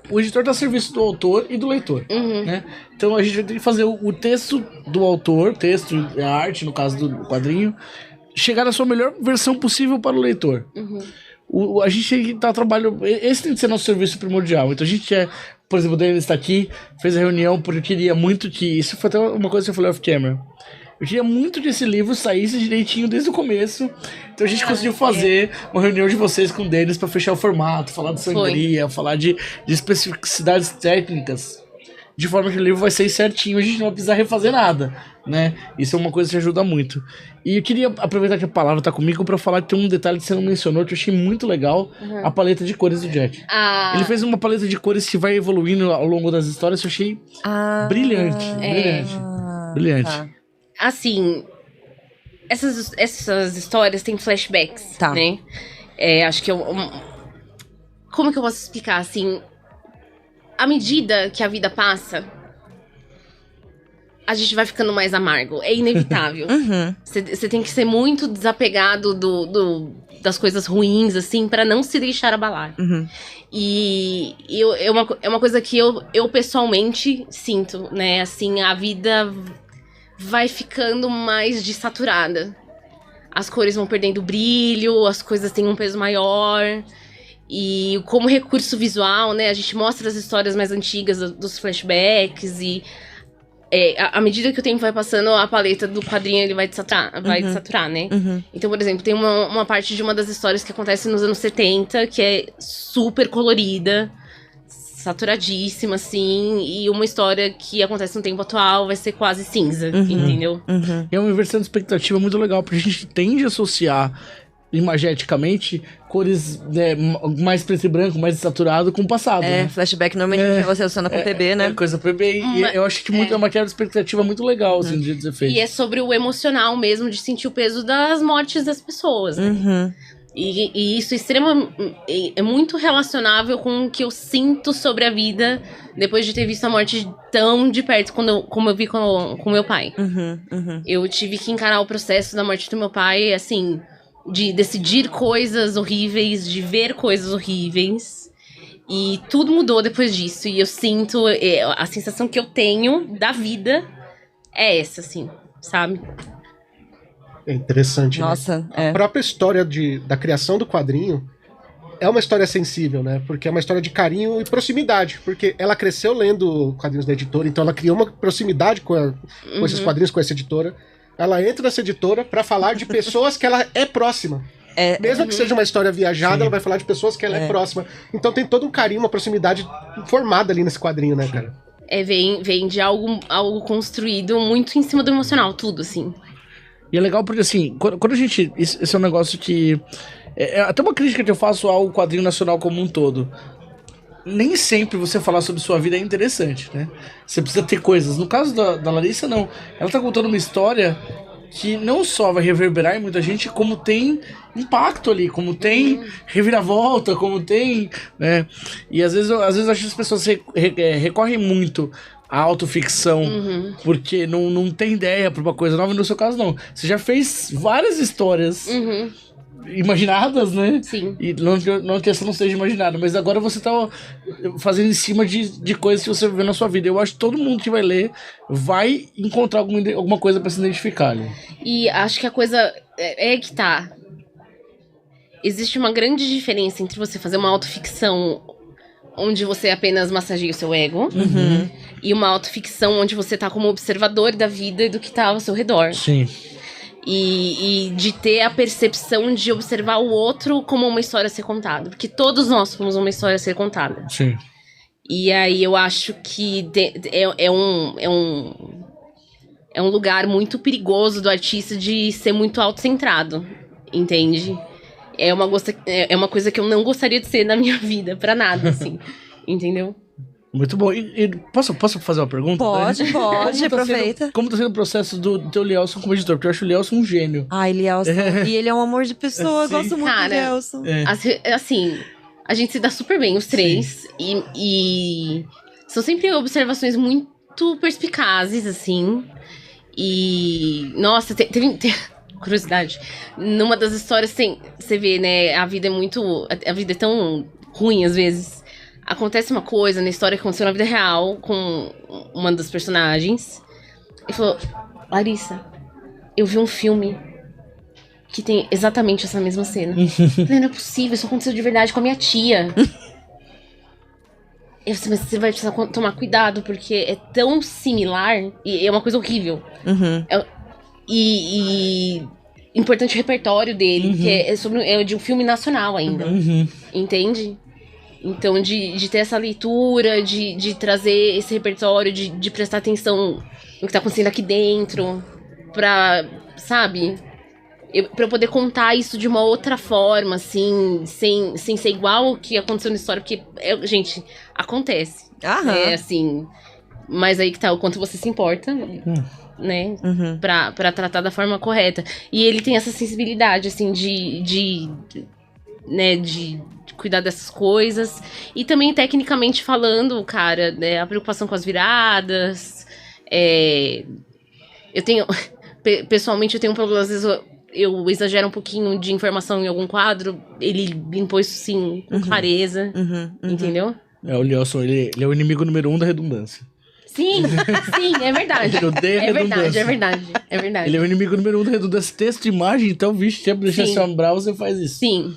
O editor tá a serviço do autor e do leitor, né? Então a gente vai ter que fazer o texto do autor, texto e a arte, no caso do quadrinho, chegar na sua melhor versão possível para o leitor. A gente tem que estar trabalhando... Esse tem que ser nosso serviço primordial. Então a gente por exemplo, o Daniel está aqui, fez a reunião porque eu queria muito que... Isso foi até uma coisa que eu falei off-camera. Eu queria muito que esse livro saísse direitinho desde o começo. Então a gente conseguiu fazer uma reunião de vocês com o Denis pra fechar o formato, falar de sangria, falar de especificidades técnicas. De forma que o livro vai sair certinho, a gente não vai precisar refazer nada, né? Isso é uma coisa que ajuda muito. E eu queria aproveitar que a palavra tá comigo pra falar que tem um detalhe que você não mencionou, que eu achei muito legal, a paleta de cores do Jack. Ele fez uma paleta de cores que vai evoluindo ao longo das histórias, que eu achei brilhante. Brilhante. Tá. Assim, essas histórias têm flashbacks, né? Acho que como que eu posso explicar, assim? À medida que a vida passa, a gente vai ficando mais amargo. É inevitável. Você tem que ser muito desapegado das coisas ruins, assim, pra não se deixar abalar. E é uma coisa que eu pessoalmente sinto, né? Assim, a vida vai ficando mais desaturada. As cores vão perdendo brilho, as coisas têm um peso maior. E como recurso visual, né, a gente mostra as histórias mais antigas dos flashbacks e à medida que o tempo vai passando, a paleta do quadrinho ele vai desaturar, né? Então, por exemplo, tem uma parte de uma das histórias que acontece nos anos 70, que é super colorida, saturadíssima, assim, e uma história que acontece no tempo atual vai ser quase cinza, entendeu? É uma inversão de expectativa muito legal, porque a gente tende a associar imageticamente cores mais preto e branco, mais saturado com o passado. Né? Flashback normalmente você relaciona com PB, né? Coisa PB, e eu acho que é uma quebra de expectativa muito legal, assim, de ser feito. E é sobre o emocional mesmo, de sentir o peso das mortes das pessoas, né? E isso é muito relacionável com o que eu sinto sobre a vida depois de ter visto a morte tão de perto como eu vi com meu pai. Eu tive que encarar o processo da morte do meu pai, assim, de decidir coisas horríveis, de ver coisas horríveis. E tudo mudou depois disso. E eu sinto, a sensação que eu tenho da vida é essa, assim, sabe? É interessante, Nossa, né? A própria história da criação do quadrinho é uma história sensível, né? Porque é uma história de carinho e proximidade. Porque ela cresceu lendo quadrinhos da editora, então ela criou uma proximidade com esses quadrinhos, com essa editora. Ela entra nessa editora pra falar de pessoas que ela é próxima. Mesmo que seja uma história viajada, ela vai falar de pessoas que ela é próxima. Então tem todo um carinho, uma proximidade formada ali nesse quadrinho, né, cara? Vem de algo construído muito em cima do emocional, tudo, assim. E é legal porque, assim, quando a gente... Esse é um negócio que... É até uma crítica que eu faço ao quadrinho nacional como um todo. Nem sempre você falar sobre sua vida é interessante, né? Você precisa ter coisas. No caso da Larissa, não. Ela tá contando uma história que não só vai reverberar em muita gente, como tem impacto ali, como tem reviravolta, como tem... né? E às vezes eu acho que as pessoas recorrem muito a autoficção, porque não tem ideia pra uma coisa nova. No seu caso, não. Você já fez várias histórias imaginadas, né? Sim. E não que essa não seja imaginada, mas agora você tá fazendo em cima de coisas que você vê na sua vida. Eu acho que todo mundo que vai ler vai encontrar alguma coisa pra se identificar ali. E acho que a coisa é que tá. Existe uma grande diferença entre você fazer uma autoficção onde você apenas massageia o seu ego e uma autoficção onde você tá como observador da vida e do que tá ao seu redor. Sim. E de ter a percepção de observar o outro como uma história a ser contada. Porque todos nós somos uma história a ser contada. Sim. E aí eu acho que é um lugar muito perigoso do artista de ser muito autocentrado, entende? É uma coisa que eu não gostaria de ser na minha vida, pra nada, assim, entendeu? Muito bom. E posso fazer uma pergunta? Pode, aproveita. Como tá sendo o processo do teu Lielson como editor? Porque eu acho o Lielson um gênio. Ai, Lielson. E ele é um amor de pessoa, eu gosto muito do Lielson. Assim, a gente se dá super bem, os três. E são sempre observações muito perspicazes, assim. E, nossa, teve curiosidade. Numa das histórias você vê, né, a vida é tão ruim às vezes. Acontece uma coisa na história que aconteceu na vida real com uma das personagens. Ele falou, Larissa, eu vi um filme que tem exatamente essa mesma cena. Eu falei, não é possível, isso aconteceu de verdade com a minha tia. Eu disse, mas você vai precisar tomar cuidado, porque é tão similar e é uma coisa horrível. E importante o repertório dele, que é de um filme nacional ainda. Entende? Então, de ter essa leitura, de trazer esse repertório, de prestar atenção no que tá acontecendo aqui dentro, pra, sabe? Pra eu poder contar isso de uma outra forma, assim, sem ser igual o que aconteceu na história, porque, gente, acontece. É assim, mas aí que tá o quanto você se importa, né? Pra tratar da forma correta. E ele tem essa sensibilidade, assim, de cuidar dessas coisas. E também, tecnicamente falando, cara, né, a preocupação com as viradas. Eu tenho... Pessoalmente, eu tenho um problema, às vezes eu exagero um pouquinho de informação em algum quadro. Ele limpou isso, sim, com clareza. Entendeu? O Lielson, ele é o inimigo número 1 da redundância. Sim, é verdade. Ele odeia redundância. É verdade. Ele é o inimigo número 1 da redundância. Texto e imagem, então, vixe, quer deixar você umbral, você faz isso. Sim.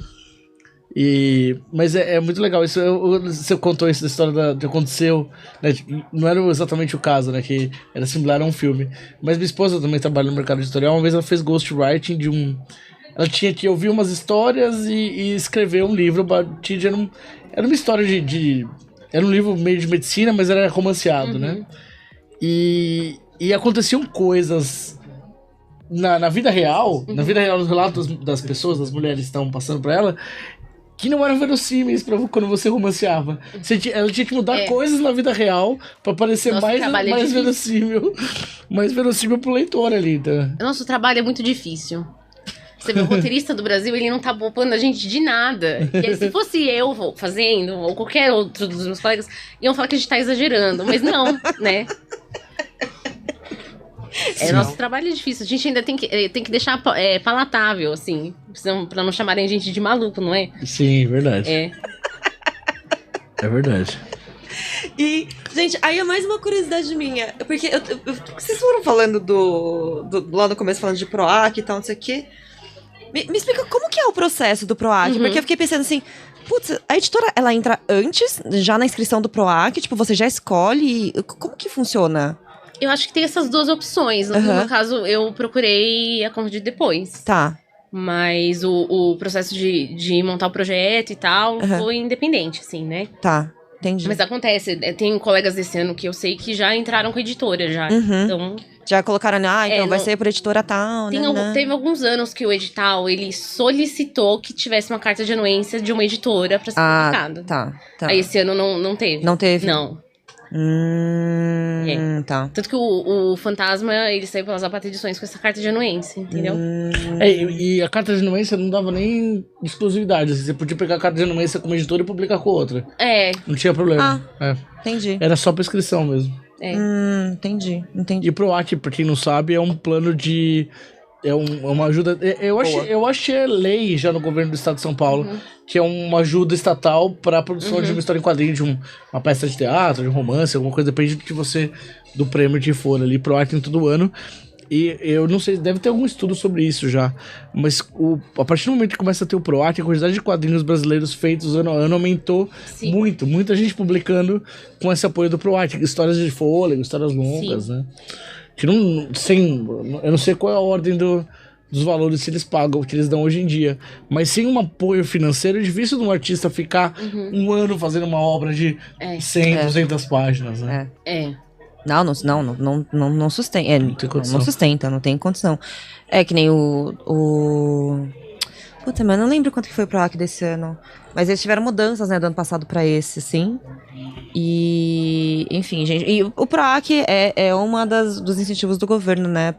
Mas é muito legal. Isso, você contou isso da história que aconteceu, né? Não era exatamente o caso, né? Que era similar a um filme. Mas minha esposa também trabalha no mercado editorial. Uma vez ela fez ghostwriting de um... Ela tinha que ouvir umas histórias e escrever um livro. Era uma história era um livro meio de medicina, mas era romanceado, né? E aconteciam coisas na vida real, nos relatos das pessoas, das mulheres que estavam passando pra ela, que não eram verossímeis quando você romanceava. Ela tinha que mudar coisas na vida real pra parecer mais verossímil. Mais verossímil pro leitor ali, tá? Nosso trabalho é muito difícil. Você vê, o roteirista do Brasil, ele não tá poupando a gente de nada. E aí, se fosse eu fazendo, ou qualquer outro dos meus colegas, iam falar que a gente tá exagerando. Mas não, né? Nosso trabalho é difícil. A gente ainda tem que deixar palatável, assim. Pra não chamarem a gente de maluco, não é? Sim, verdade. É verdade. E, gente, aí é mais uma curiosidade minha. Porque vocês foram falando lá no começo, falando de PROAC e tal, não sei o quê. Me explica como que é o processo do PROAC, porque eu fiquei pensando assim, putz, a editora, ela entra antes, já na inscrição do PROAC, tipo, você já escolhe, como que funciona? Eu acho que tem essas duas opções. No meu caso, eu procurei a Conde depois. Tá. Mas o processo de montar o projeto e tal foi independente, assim, né? Tá, entendi. Mas acontece, tem colegas desse ano que eu sei que já entraram com a editora, já. Então... Já colocaram, então vai ser por editora tal, né? Teve alguns anos que o edital, ele solicitou que tivesse uma carta de anuência de uma editora pra ser publicado. Tá. Aí esse ano não teve. Não teve? Não. Tá. Tanto que o Fantasma, ele saiu pelas Zapata Edições com essa carta de anuência, entendeu? E a carta de anuência não dava nem exclusividade. Você podia pegar a carta de anuência com uma editora e publicar com outra. Não tinha problema. Entendi. Era só prescrição mesmo. Entendi. E PROAC, pra quem não sabe, é um plano de É uma ajuda. Eu acho que é lei já no governo do estado de São Paulo, que é uma ajuda estatal para a produção de uma história em quadrinho, de uma peça de teatro, de um romance, alguma coisa, depende do prêmio que for ali pro Artem todo ano. E eu não sei, deve ter algum estudo sobre isso já. Mas a partir do momento que começa a ter o ProArt, a quantidade de quadrinhos brasileiros feitos ano a ano aumentou muito. Muita gente publicando com esse apoio do ProArt. Histórias de fôlego, histórias longas, né? Que eu não sei qual é a ordem dos valores que eles pagam, que eles dão hoje em dia. Mas sem um apoio financeiro, é difícil de um artista ficar um ano fazendo uma obra de 100, 200 páginas, né? Não sustenta. Não sustenta, não tem condição. É que nem Puta, mas eu não lembro quanto que foi o PROAC desse ano. Mas eles tiveram mudanças, né, do ano passado pra esse, sim. E, enfim, gente. E o PROAC é uma dos incentivos do governo, né,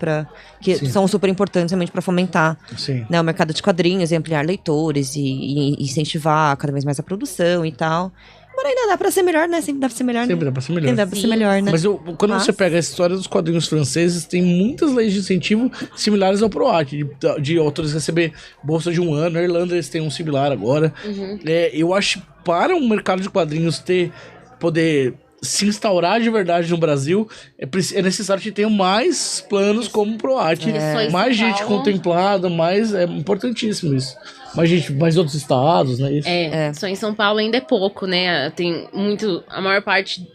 que são super importantes realmente pra fomentar, né, o mercado de quadrinhos e ampliar leitores e incentivar cada vez mais a produção e tal. Mas ainda dá pra ser melhor, né? Sempre dá pra ser melhor. Sempre dá pra ser melhor. Sempre dá pra ser melhor, né? Mas quando você pega a história dos quadrinhos franceses, tem muitas leis de incentivo similares ao ProArt, de autores receber bolsa de 1 ano. Na Irlanda eles têm um similar agora. Eu acho que para um mercado de quadrinhos poder se instaurar de verdade no Brasil, é necessário que tenham mais planos como o ProArt. Mais gente contemplada, é importantíssimo isso. Mais outros estados, né? Só em São Paulo ainda é pouco, né? Tem a maior parte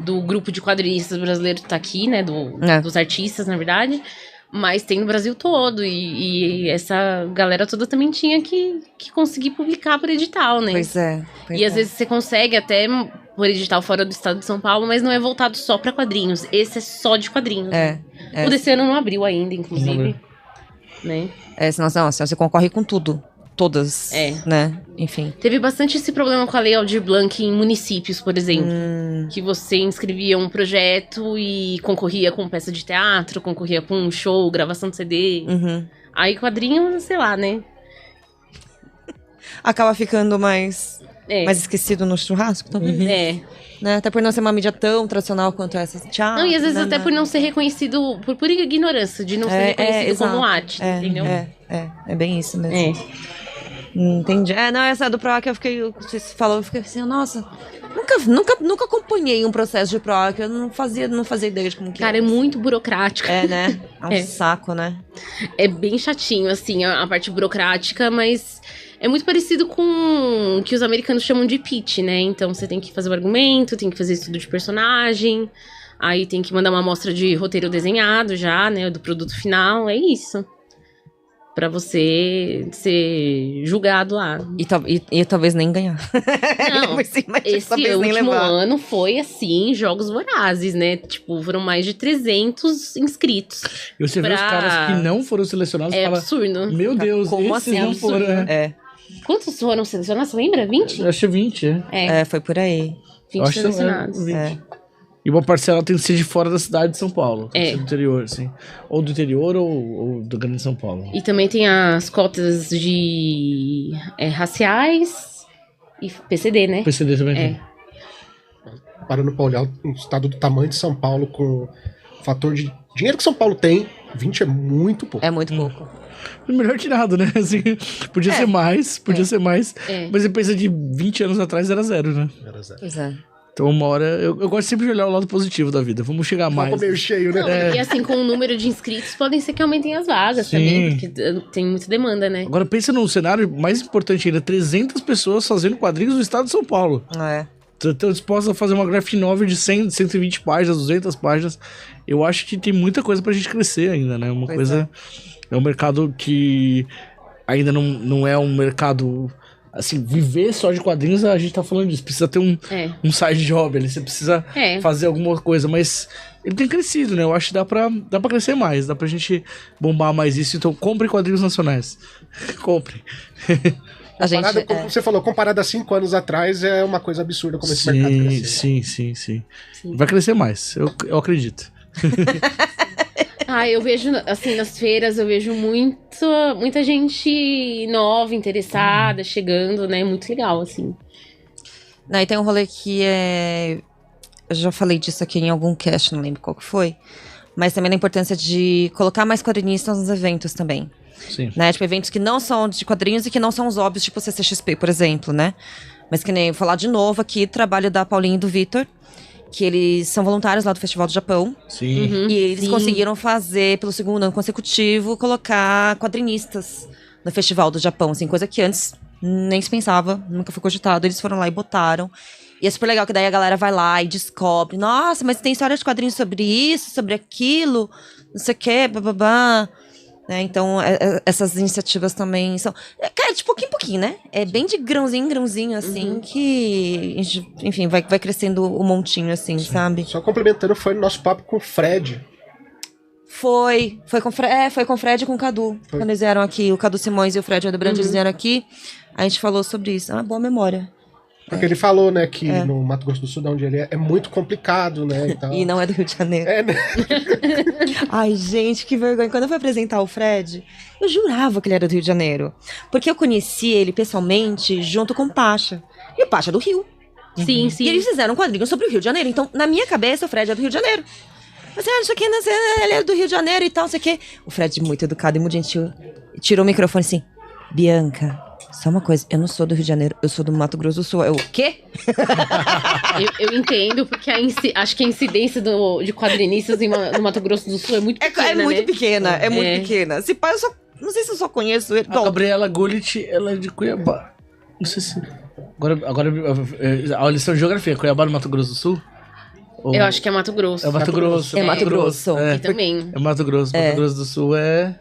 do grupo de quadrinistas brasileiros tá aqui, né? Dos artistas, na verdade. Mas tem no Brasil todo. E essa galera toda também tinha que conseguir publicar por edital, né? Pois é. Às vezes você consegue até por edital fora do estado de São Paulo, mas não é voltado só pra quadrinhos. Esse é só de quadrinhos. O desse ano não abriu ainda, inclusive. Né? Senão você concorre com tudo. Todas, né? Enfim. Teve bastante esse problema com a Lei Aldir Blanc em municípios, por exemplo. Que você inscrevia um projeto e concorria com peça de teatro, concorria com um show, gravação de CD. Aí quadrinho, sei lá, né? Acaba ficando mais esquecido no churrasco também. Né? Até por não ser uma mídia tão tradicional quanto essa. Não, e às vezes até por não ser reconhecido, por pura ignorância, de não ser reconhecido como arte, entendeu? É bem isso mesmo. Entendi. Essa do PROAC você falou, eu fiquei assim, nossa, nunca acompanhei um processo de PROAC, eu não fazia ideia de como que Cara, é muito burocrático. Né? É um saco, né? É bem chatinho, assim, a parte burocrática, mas é muito parecido com o que os americanos chamam de pitch, né? Então você tem que fazer o argumento, tem que fazer estudo de personagem, aí tem que mandar uma amostra de roteiro desenhado já, né? Do produto final, é isso. Pra você ser julgado lá. E talvez nem ganhar. Não, esse último ano foi assim, jogos vorazes, né? Tipo, foram mais de 300 inscritos. E você vê os caras que não foram selecionados e fala, absurdo. Meu Deus, como esses assim? não foram. Quantos foram selecionados? Você lembra? 20? Eu acho que 20, foi por aí. 20 selecionados. 20. E uma parcela tem que ser de fora da cidade de São Paulo. Tem que ser do interior, assim. Ou do interior ou do Grande São Paulo. E também tem as cotas de raciais e PCD, né? PCD também tem. Parando pra olhar o estado do tamanho de São Paulo com o fator de dinheiro que São Paulo tem, 20 é muito pouco. É muito pouco. Melhor tirado, né? Assim, podia ser mais. Mas você pensa de 20 anos atrás era 0, né? Era 0. Pois é. Então uma hora, eu gosto sempre de olhar o lado positivo da vida. Vamos chegar mais. Comer cheio, né? Não, e assim, com o número de inscritos, podem ser que aumentem as vagas também, porque tem muita demanda, né? Agora pensa num cenário mais importante ainda, 300 pessoas fazendo quadrinhos no estado de São Paulo. Estão dispostas a fazer uma graphic novel de 100, 120 páginas, 200 páginas. Eu acho que tem muita coisa pra gente crescer ainda, né? É um mercado que ainda não é um mercado... Assim, viver só de quadrinhos, a gente tá falando disso. Precisa ter um side job ali, você precisa fazer alguma coisa, mas ele tem crescido, né? Eu acho que dá pra crescer mais, dá pra gente bombar mais isso. Então, compre quadrinhos nacionais. Compre. Como você falou, comparado a 5 anos atrás, é uma coisa absurda como esse mercado cresceu. Sim. Vai crescer mais, eu acredito. Eu vejo, assim, nas feiras, eu vejo muita gente nova, interessada, chegando, né? Muito legal, assim. E tem um rolê que eu já falei disso aqui em algum cast, não lembro qual que foi. mas também da importância de colocar mais quadrinistas nos eventos também. Sim. Né? Tipo, eventos que não são de quadrinhos e que não são os óbvios, tipo o CCXP, por exemplo, né? Mas que nem falar de novo aqui, trabalho da Paulinha e do Vitor, que eles são voluntários lá do Festival do Japão. Sim. E eles Sim. conseguiram fazer, pelo segundo ano consecutivo, colocar quadrinistas no Festival do Japão, assim, coisa que antes nem se pensava, nunca foi cogitado. Eles foram lá e botaram. E é super legal que daí a galera vai lá e descobre. Nossa, mas tem história de quadrinhos sobre isso, sobre aquilo, não sei o quê, bababá. Né? Então, essas iniciativas também são... Cara, de pouquinho em pouquinho, né? É bem de grãozinho em grãozinho, assim, que... a gente, enfim, vai crescendo um montinho, assim, sabe? Só complementando, foi no nosso papo com o Fred. Foi com o Fred e com o Cadu. Foi. Quando eles vieram aqui, o Cadu Simões e o Fred Odebrand, eles vieram aqui, a gente falou sobre isso. Ah, boa memória. Porque ele falou, né, que no Mato Grosso do Sul, onde ele é muito complicado, né, e tal. E não é do Rio de Janeiro. É, né? Ai, gente, que vergonha. Quando eu fui apresentar o Fred, eu jurava que ele era do Rio de Janeiro. Porque eu conheci ele pessoalmente junto com o Pacha. E o Pacha é do Rio. Sim, sim. E eles fizeram um quadrinho sobre o Rio de Janeiro. Então, na minha cabeça, o Fred é do Rio de Janeiro. Você acha que ele é do Rio de Janeiro e tal, não sei o quê. O Fred, muito educado e muito gentil, tirou o microfone assim. Bianca, só uma coisa, eu não sou do Rio de Janeiro, eu sou do Mato Grosso do Sul. Eu, o quê? Eu entendo, porque acho que a incidência de quadrinistas no Mato Grosso do Sul é muito pequena, É muito né? pequena, é muito pequena. Se pá, eu só... Não sei se eu só conheço ele. A Bom, Gabriela Gullit, ela é de Cuiabá. Não sei se... Agora a lição de geografia, Cuiabá no Mato Grosso do Sul? Ou... Eu acho que é Mato Grosso. É Mato Grosso. É Mato Grosso. É. Aqui também. É Mato Grosso. Mato Grosso do Sul é...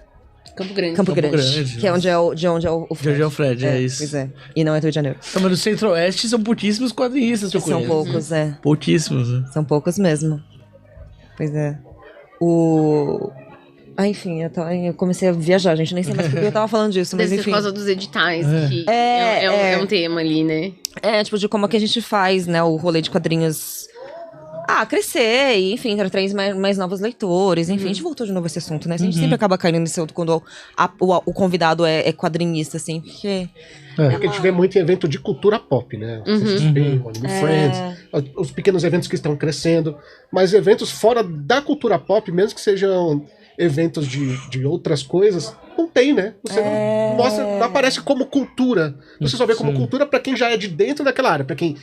Campo Grande. Campo Grande, Grande. que é onde é o De onde é o Fred, é isso. Pois é, e não é do Rio de Janeiro. Então, mas no Centro-Oeste são pouquíssimos quadrinistas que eu São conheço. poucos, Pouquíssimos, né? São poucos mesmo. Pois é. Enfim, eu comecei a viajar, gente. Nem sei mais por que eu tava falando disso, mas Deve ser enfim. por causa dos editais, que É. é um tema ali, né? Tipo, de como é que a gente faz, né, o rolê de quadrinhos crescer e, enfim, atrair mais novos leitores. Enfim, a gente voltou de novo a esse assunto, né? A gente sempre acaba caindo nesse outro quando o convidado é quadrinista, assim, porque... Porque a gente vê muito em evento de cultura pop, né? O CCXP, o Anime Friends, os pequenos eventos que estão crescendo, mas eventos fora da cultura pop, mesmo que sejam eventos de outras coisas, não tem, né? Você não mostra, não aparece como cultura. Você só vê como cultura pra quem já é de dentro daquela área, pra quem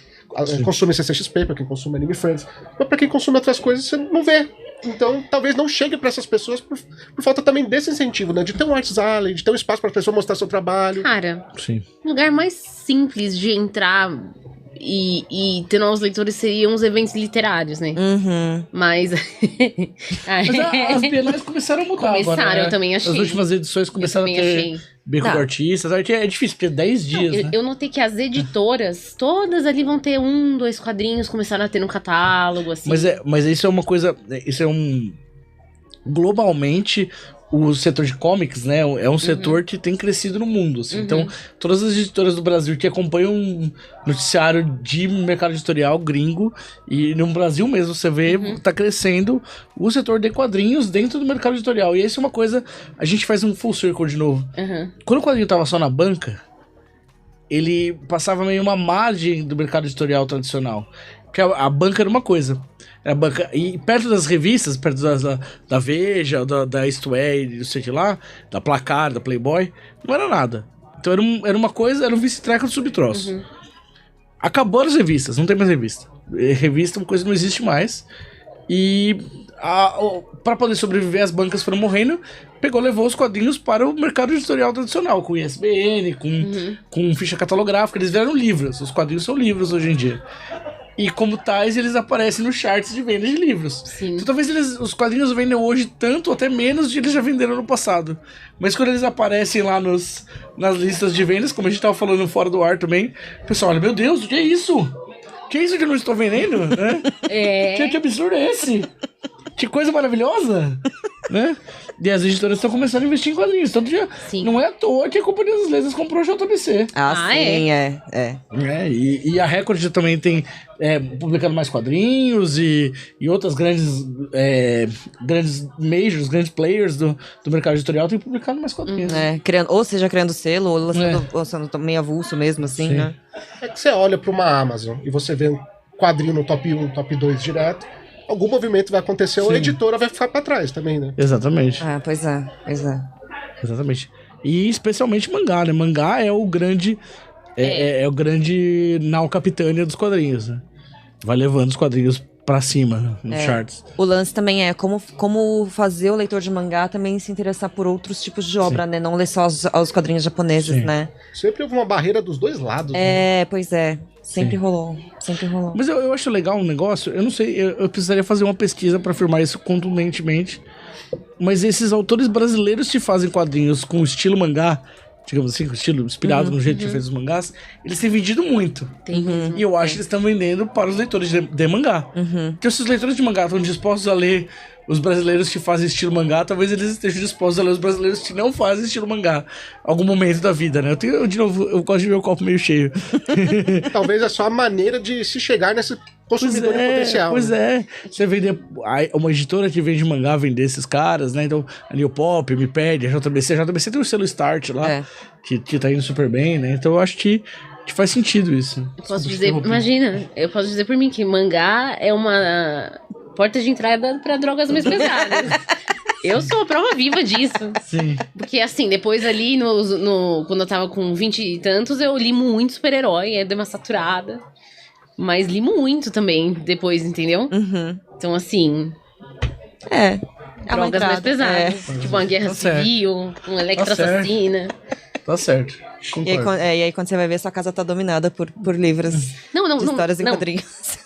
consome CCXP, pra quem consome Anime Friends, mas pra quem consome outras coisas, você não vê. Então, talvez não chegue pra essas pessoas por falta também desse incentivo, né? De ter um Arts Alley, de ter um espaço pra pessoa mostrar seu trabalho. Cara, Sim. o lugar mais simples de entrar e ter novos leitores seriam os eventos literários, né? Uhum. Mas... Mas as bienais começaram a mudar Começaram, agora, né? eu também achei. As últimas edições começaram a também ter achei. beco do artista. É difícil, porque é 10 dias, né? Eu notei que as editoras, todas ali vão ter 1, 2 quadrinhos, começaram a ter no catálogo, assim. Mas isso é uma coisa... Isso é um... Globalmente, o setor de comics, né? É um setor que tem crescido no mundo, assim. Então, todas as editoras do Brasil que acompanham um noticiário de mercado editorial gringo, e no Brasil mesmo você vê, tá crescendo o setor de quadrinhos dentro do mercado editorial. E isso é uma coisa... A gente faz um full circle de novo. Quando o quadrinho tava só na banca, ele passava meio uma margem do mercado editorial tradicional. Porque a banca era uma coisa. Era a banca, e perto das revistas, perto da Veja, da Isto É, não sei o que lá, da Placar, da Playboy, não era nada. Então era uma coisa, era um vice-treca do subtroço. Acabou as revistas, não tem mais revista. Revista é uma coisa que não existe mais. E para poder sobreviver, as bancas foram morrendo, levou os quadrinhos para o mercado editorial tradicional, com ISBN, com ficha catalográfica, eles viraram livros. Os quadrinhos são livros hoje em dia. E como tais, eles aparecem nos charts de venda de livros. Sim. Então talvez os quadrinhos vendem hoje tanto, até menos, de eles já venderam no passado. Mas quando eles aparecem lá nas listas de vendas, como a gente tava falando fora do ar também, o pessoal olha, meu Deus, o que é isso? O que é isso que eu não estou vendendo? Né? Que absurdo é esse? Que coisa maravilhosa! Né? E as editoras estão começando a investir em quadrinhos. Então, não é à toa que a Companhia das Letras comprou a JBC. Sim, é. E a Record já também tem publicando mais quadrinhos e outras grandes majors, grandes players do mercado editorial têm publicado mais quadrinhos. Ou seja, criando selo, ou lançando meio avulso mesmo, assim, né? É que você olha pra uma Amazon e você vê um quadrinho no top 1, top 2 direto, algum movimento vai acontecer ou a Sim. editora vai ficar pra trás também, né? Exatamente. Ah, pois é. Exatamente. E especialmente mangá, né? Mangá é o grande. É o grande nau capitânia dos quadrinhos, né? Vai levando os quadrinhos pra cima nos charts. O lance também é como fazer o leitor de mangá também se interessar por outros tipos de obra, né? Não ler só os quadrinhos japoneses, Sim. né? Sempre houve uma barreira dos dois lados. Né? É, pois é. Sempre Sim. rolou. Sempre rolou. Mas eu acho legal um negócio, eu não sei, eu precisaria fazer uma pesquisa pra afirmar isso contundentemente. Mas esses autores brasileiros que fazem quadrinhos com estilo mangá, digamos assim, com estilo inspirado no jeito que fez os mangás, eles têm vendido muito. E eu acho que eles estão vendendo para os leitores de mangá. Então, se os leitores de mangá estão dispostos a ler os brasileiros que fazem estilo mangá, talvez eles estejam dispostos a ler os brasileiros que não fazem estilo mangá. Algum momento da vida, né? De novo, eu gosto de ver o copo meio cheio. Talvez é só a maneira de se chegar nesse consumidor em potencial. Pois né? é. Você vender. Uma editora que vende mangá vender esses caras, né? Então, a New Pop, a MPED, a JBC. A JBC tem o selo Start lá, que tá indo super bem, né? Então eu acho que faz sentido isso. Eu posso dizer, imagina, eu posso dizer por mim que mangá é uma porta de entrada pra drogas mais pesadas. Eu sou a prova viva disso. Sim. Porque, assim, depois ali, quando eu tava com 20 e tantos, eu li muito super-herói, dei uma saturada. Mas li muito também depois, entendeu? Então, assim... É uma drogas mais entrada, pesadas. Tipo, uma guerra Tá certo. civil, uma Electra-assassina. Tá certo. E aí, quando você vai ver, sua casa tá dominada por livros de histórias em quadrinhos.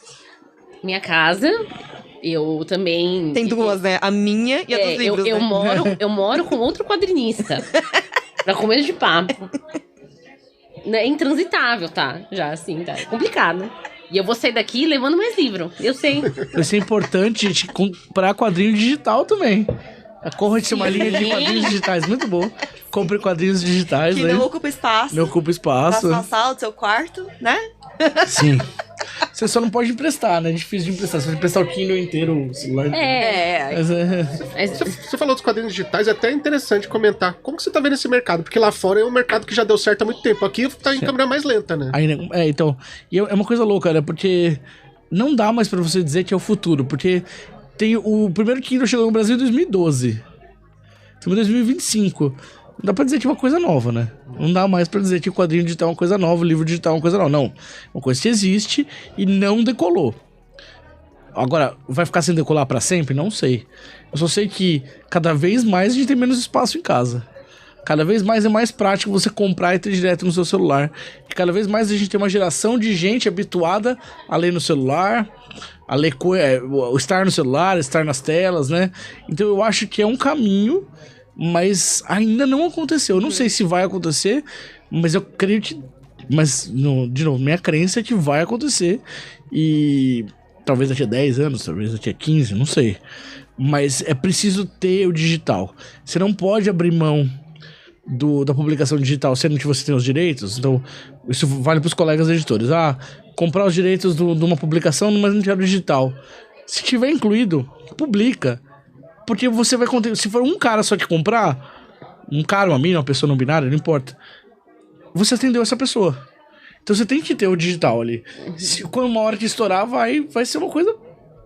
Minha casa, eu também... Tem duas, né? A minha e a dos livros, eu moro com outro quadrinista. Pra comer de papo. É intransitável, tá? Já, assim, tá? É complicado. E eu vou sair daqui levando mais livro. Eu sei. Vai ser importante a gente comprar quadrinho digital também. A Conrad tem uma linha de quadrinhos digitais muito boa. Compre quadrinhos digitais. Que né? não ocupa espaço. Não ocupa espaço. Na sua sala, do seu quarto, né? Sim. Você só não pode emprestar, né? É difícil de emprestar. Você pode emprestar o Kindle inteiro, o celular. Mas Você falou dos quadrinhos digitais, é até interessante comentar. Como que você tá vendo esse mercado? Porque lá fora é um mercado que já deu certo há muito tempo. Aqui tá em câmera mais lenta, né? Então. E é uma coisa louca, né? Porque não dá mais pra você dizer que é o futuro. Porque tem o primeiro Kindle chegou no Brasil em 2012. Estamos em 2025. Não dá pra dizer que é uma coisa nova, né? Não dá mais pra dizer que o quadrinho digital é uma coisa nova, o livro digital é uma coisa nova. Não. Uma coisa que existe e não decolou. Agora, vai ficar sem decolar pra sempre? Não sei. Eu só sei que cada vez mais a gente tem menos espaço em casa. Cada vez mais é mais prático você comprar e ter direto no seu celular. E cada vez mais a gente tem uma geração de gente habituada a ler no celular, a ler estar no celular, estar nas telas, né? Então eu acho que é um caminho, mas ainda não aconteceu. Eu não sei se vai acontecer, mas eu creio que... Mas, de novo, minha crença é que vai acontecer. E talvez daqui a 10 anos, talvez daqui a 15, não sei. Mas é preciso ter o digital. Você não pode abrir mão da publicação digital, sendo que você tem os direitos. Então, isso vale para os colegas editores. Comprar os direitos de uma publicação, mas não quero digital. Se tiver incluído, publica. Porque você vai... Se for um cara só que comprar, um cara, uma mina, uma pessoa não binária, não importa, você atendeu essa pessoa. Então você tem que ter o digital ali. Quando uma hora que estourar, vai ser uma coisa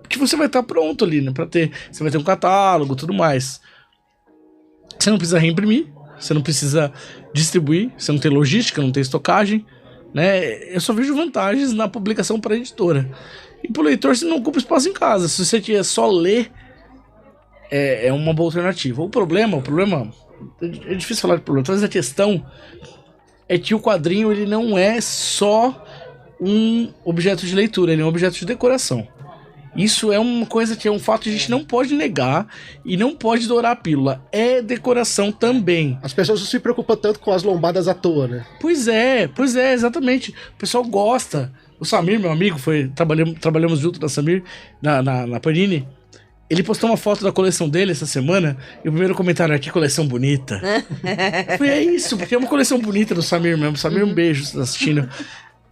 que você vai estar pronto ali, né? Pra ter. Você vai ter um catálogo, tudo mais. Você não precisa reimprimir, você não precisa distribuir, você não tem logística, não tem estocagem, né? Eu só vejo vantagens na publicação para a editora. E pro leitor, você não ocupa espaço em casa. Se você quer só ler, é uma boa alternativa. O problema, é difícil falar de problema, talvez a questão é que o quadrinho ele não é só um objeto de leitura, ele é um objeto de decoração. Isso é uma coisa que é um fato que a gente não pode negar e não pode dourar a pílula. É decoração também. As pessoas não se preocupam tanto com as lombadas à toa, né? Pois é, exatamente. O pessoal gosta. O Samir, meu amigo, trabalhamos junto na Samir, na Panini. Ele postou uma foto da coleção dele essa semana e o primeiro comentário que coleção bonita. É isso, porque é uma coleção bonita do Samir mesmo. Samir, um beijo, você tá assistindo.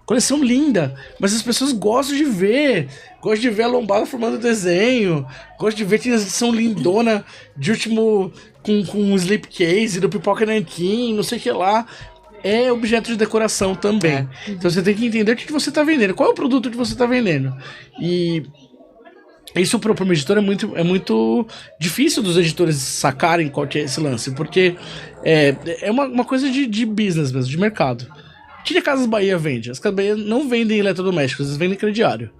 Coleção linda, mas as pessoas gostam de ver. Gostam de ver a lombada formando desenho. Gostam de ver que eles são lindona de último com um slipcase do Pipoca Nanquim, não sei o que lá. É objeto de decoração também. Então você tem que entender o que você está vendendo. Qual é o produto que você está vendendo? E Isso pro uma editora é muito difícil dos editores sacarem qual que é esse lance, porque é uma coisa de business mesmo, de mercado. O que a Casas Bahia vende? As Casas Bahia não vendem eletrodomésticos, eles vendem crediário.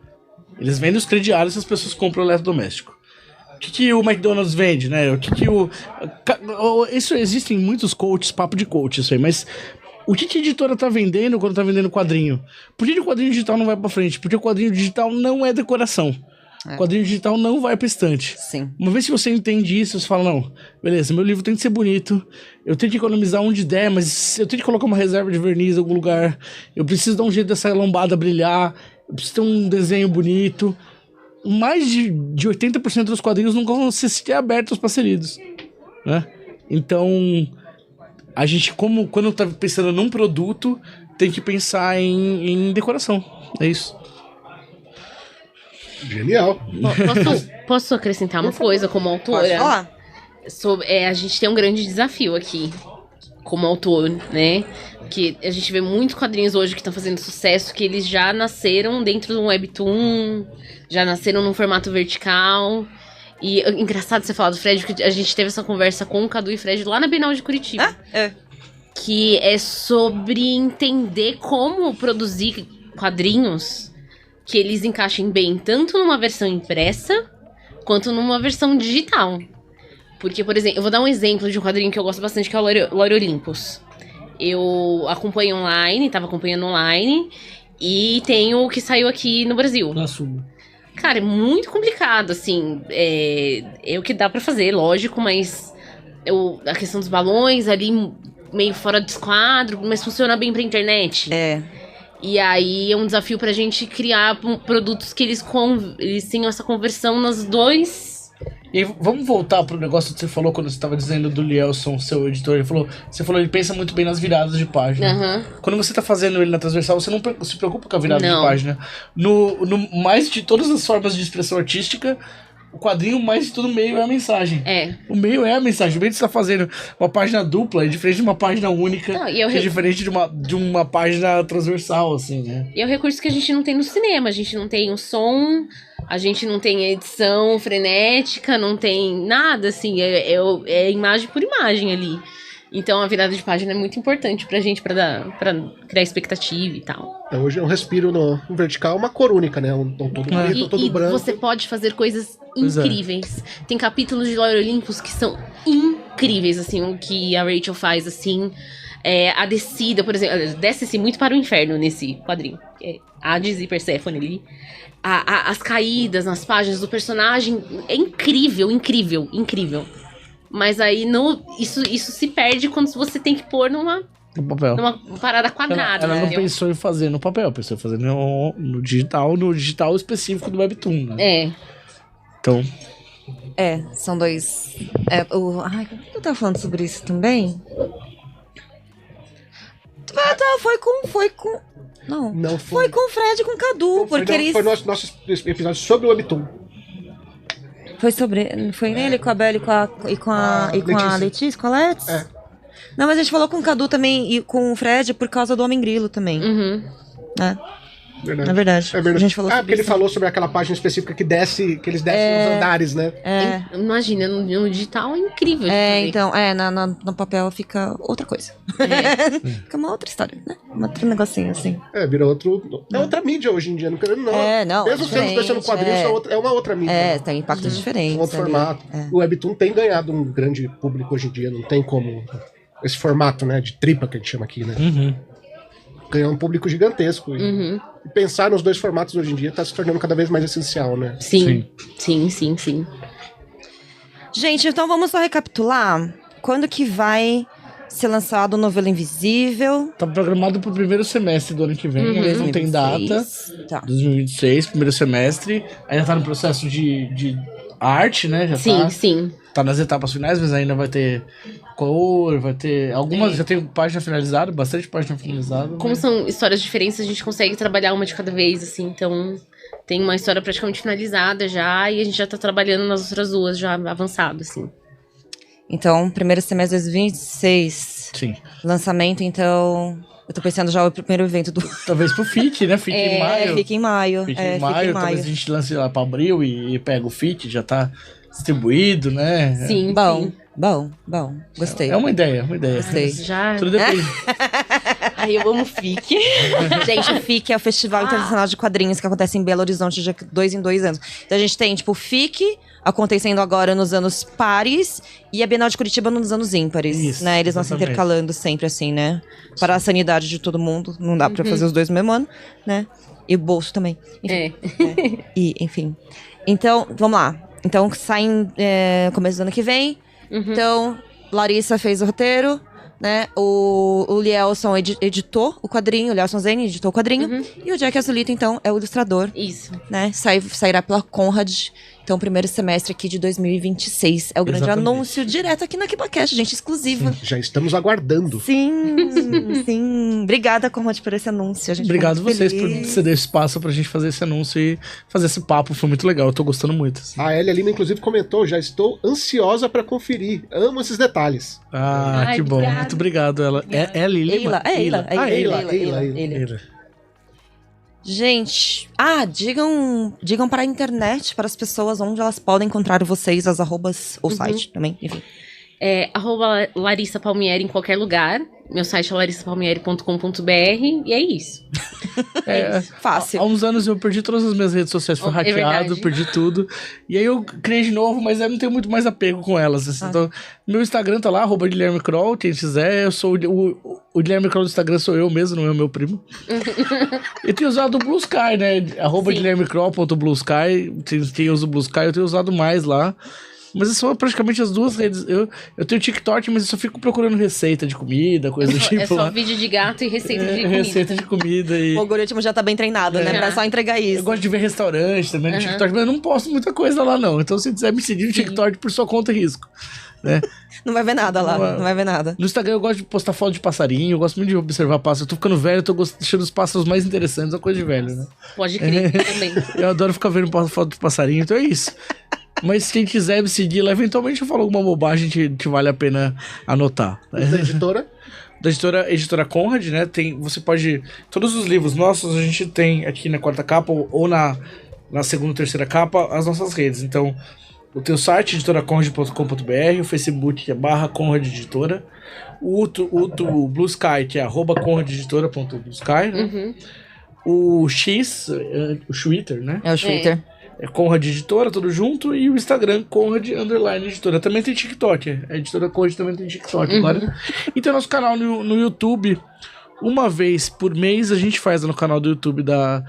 Eles vendem os crediários e as pessoas compram o eletrodoméstico. O que o McDonald's vende, né? Isso existem muitos coaches, papo de coach isso aí, mas o que a editora tá vendendo quando tá vendendo quadrinho? Por que o quadrinho digital não vai pra frente? Porque o quadrinho digital não é decoração. O quadrinho digital não vai pra estante. Sim. Uma vez que você entende isso, você fala, não, beleza, meu livro tem que ser bonito, eu tenho que economizar onde der, mas eu tenho que colocar uma reserva de verniz em algum lugar, eu preciso dar um jeito dessa lombada brilhar, eu preciso ter um desenho bonito. Mais de 80% dos quadrinhos não vão ser sequer abertos para ser lidos, né? Então, a gente, quando tá pensando num produto, tem que pensar em decoração. É isso. Genial. Posso acrescentar uma coisa como autora? A gente tem um grande desafio aqui, como autor, né? Que a gente vê muitos quadrinhos hoje que estão fazendo sucesso, que eles já nasceram dentro de um webtoon, já nasceram num formato vertical. E engraçado você falar do Fred, porque a gente teve essa conversa com o Cadu e Fred lá na Bienal de Curitiba. Que é sobre entender como produzir quadrinhos que eles encaixem bem tanto numa versão impressa quanto numa versão digital. Porque, por exemplo, eu vou dar um exemplo de um quadrinho que eu gosto bastante, que é o Lore Olympus. Eu acompanho online, tava acompanhando online, e tem o que saiu aqui no Brasil. Cara, é muito complicado, assim, é o que dá pra fazer, lógico, mas a questão dos balões ali, meio fora do esquadro, mas funciona bem pra internet. E aí é um desafio pra gente criar produtos que eles tenham essa conversão nas dois. E aí, vamos voltar pro negócio que você falou quando você estava dizendo do Lielson, seu editor. Você falou, ele pensa muito bem nas viradas de página. Quando você tá fazendo ele na transversal, você não se preocupa com a virada de página. No mais de todas as formas de expressão artística, o quadrinho mais de tudo meio é a mensagem. O meio é a mensagem. O meio que você tá fazendo uma página dupla é diferente de uma página única, que é diferente de uma página transversal, assim, né? E é um recurso que a gente não tem no cinema. A gente não tem o som, a gente não tem a edição frenética, não tem nada, assim. É imagem por imagem ali. Então a virada de página é muito importante pra gente, pra criar expectativa e tal. Hoje é um respiro no vertical, uma cor única, né? Um tom todo preto, todo branco. Você pode fazer coisas incríveis. Tem capítulos de Lore Olympus que são incríveis, assim, o que a Rachel faz, assim. A descida, por exemplo, desce-se muito para o inferno nesse quadrinho. Hades e Perséfone ali. As caídas nas páginas do personagem é incrível, incrível, incrível. Mas aí isso se perde quando você tem que pôr numa parada quadrada. Ela não pensou em fazer no papel, pensou em fazer no digital específico do Webtoon, né? Então. São dois. Como que eu tava falando sobre isso também? Foi com o Fred e com o Cadu, porque eles. Foi nosso episódio sobre o Webtoon. Foi nele, com a Bela e com a Letícia, com a Let's? Não, mas a gente falou com o Cadu também e com o Fred por causa do Homem Grilo também. Verdade. É verdade. É verdade. A gente falou sobre porque ele falou sobre aquela página específica que eles descem nos andares, né? Imagina, no digital é incrível. Então, no papel fica outra coisa. Fica uma outra história, né? Um outro negocinho, assim. Vira outra mídia hoje em dia, não querendo não. Mesmo sendo quadrinhos, é uma outra mídia. Tem impactos diferentes. Um outro formato. O Webtoon tem ganhado um grande público hoje em dia, não tem como. Esse formato, né, de tripa que a gente chama aqui, né? Ganhou um público gigantesco. E pensar nos dois formatos hoje em dia tá se tornando cada vez mais essencial, né? Sim. Gente, então vamos só recapitular. Quando que vai ser lançado o Novela Invisível? Tá programado pro primeiro semestre do ano que vem. Não tem data. 2026, primeiro semestre. Ainda tá no processo de arte, né? Sim. Tá nas etapas finais, mas ainda vai ter cor, vai ter... Algumas já tem página finalizada, bastante página finalizada. Como são histórias diferentes, a gente consegue trabalhar uma de cada vez, assim. Então, tem uma história praticamente finalizada já, e a gente já tá trabalhando nas outras duas já avançado, assim. Então, primeiro semestre de 2026. Sim. Lançamento, então, Eu tô pensando já o primeiro evento do... Talvez pro FIT, né? FIT em maio. Fica em maio. FIT em maio, talvez a gente lance lá pra abril e pega o FIT, já tá distribuído, né? Sim, Bom, sim. bom. Gostei. É uma ideia, uma ideia. Gostei. Já. Tudo depende. Ai, eu amo FIC. Gente, o FIC é o Festival Internacional de Quadrinhos que acontece em Belo Horizonte de 2 em 2 anos. Então a gente tem, tipo, o FIC acontecendo agora nos anos pares e a Bienal de Curitiba nos anos ímpares, Isso, né? Eles vão se exatamente. intercalando sempre, assim, né? Para a sanidade de todo mundo. Não dá pra fazer os dois no mesmo ano, né? E o bolso também. Enfim, enfim. Então, vamos lá. Então, saem começo do ano que vem. Então, Larissa fez o roteiro, né? O Lielson editou o quadrinho, o Lielson Zene editou o quadrinho. E o Jack Azulito, então, é o ilustrador, Isso. né? Sairá pela Conrad. Então, primeiro semestre aqui de 2026. É o grande Exatamente. anúncio direto aqui na KibaCast, gente, exclusiva. Já estamos aguardando. Sim, sim. Obrigada, Conrad, por esse anúncio. A gente Obrigado ficou muito vocês por feliz. ceder espaço pra gente fazer esse anúncio e fazer esse papo. Foi muito legal, eu tô gostando muito. Assim. A Elia Lima, inclusive, comentou: já estou ansiosa pra conferir. Amo esses detalhes. Ah, Ai, que bom. obrigada. Muito obrigado. Ela é Lima? Eila, é Eila. Ah, Eila. Eila. Eila. Gente, digam para a internet, para as pessoas, onde elas podem encontrar vocês, as arrobas, ou site também, enfim. @Larissa Palmieri em qualquer lugar. Meu site é larissapalmieri.com.br e é isso. Fácil. Há uns anos eu perdi todas as minhas redes sociais, fui É hackeado, verdade. perdi tudo. E aí eu criei de novo, mas eu não tenho muito mais apego com elas. Assim. Então, meu Instagram tá lá, @Guilherme Kroll, quem quiser. Eu sou o Guilherme Kroll do Instagram sou eu mesmo, não é o meu primo. Eu tenho usado o Blue Sky, né? @GuilhermeKroll.bluesky. Quem usa o Blue Sky, eu tenho usado mais lá. Mas são praticamente as duas redes. Eu tenho TikTok, mas eu só fico procurando receita de comida, coisa do tipo É só lá. vídeo de gato e receita de comida. Receita de comida e... O algoritmo já tá bem treinado, né? Pra só entregar Eu isso. gosto de ver restaurante também no TikTok, mas eu não posto muita coisa lá, não. Então, se quiser me seguir no TikTok, por sua conta e risco. Né? Não vai ver nada lá, Não, não vai ver nada. No Instagram, eu gosto de postar foto de passarinho, eu gosto muito de observar pássaros. Eu tô ficando velho, eu tô deixando os pássaros mais interessantes, é uma coisa de velho, né? Pode crer, também. Eu adoro ficar vendo foto de passarinho, então é isso. Mas quem quiser me seguir lá, eventualmente eu falo alguma bobagem que vale a pena anotar. Da editora. Da editora Conrad, né? Você pode... Todos os livros nossos a gente tem aqui na quarta capa ou na segunda ou terceira capa as nossas redes. Então, o teu site, editoraconrad.com.br, o Facebook é /Conrad Editora, o Blue Sky, que é @ConradEditora.bluesky, né? O X, o Twitter, né? É o Twitter. É Conrad Editora, tudo junto, e o Instagram, Conrad_Editora. Também tem TikTok, a editora Conrad também tem TikTok agora. E tem nosso canal no YouTube. Uma vez por mês a gente faz no canal do YouTube da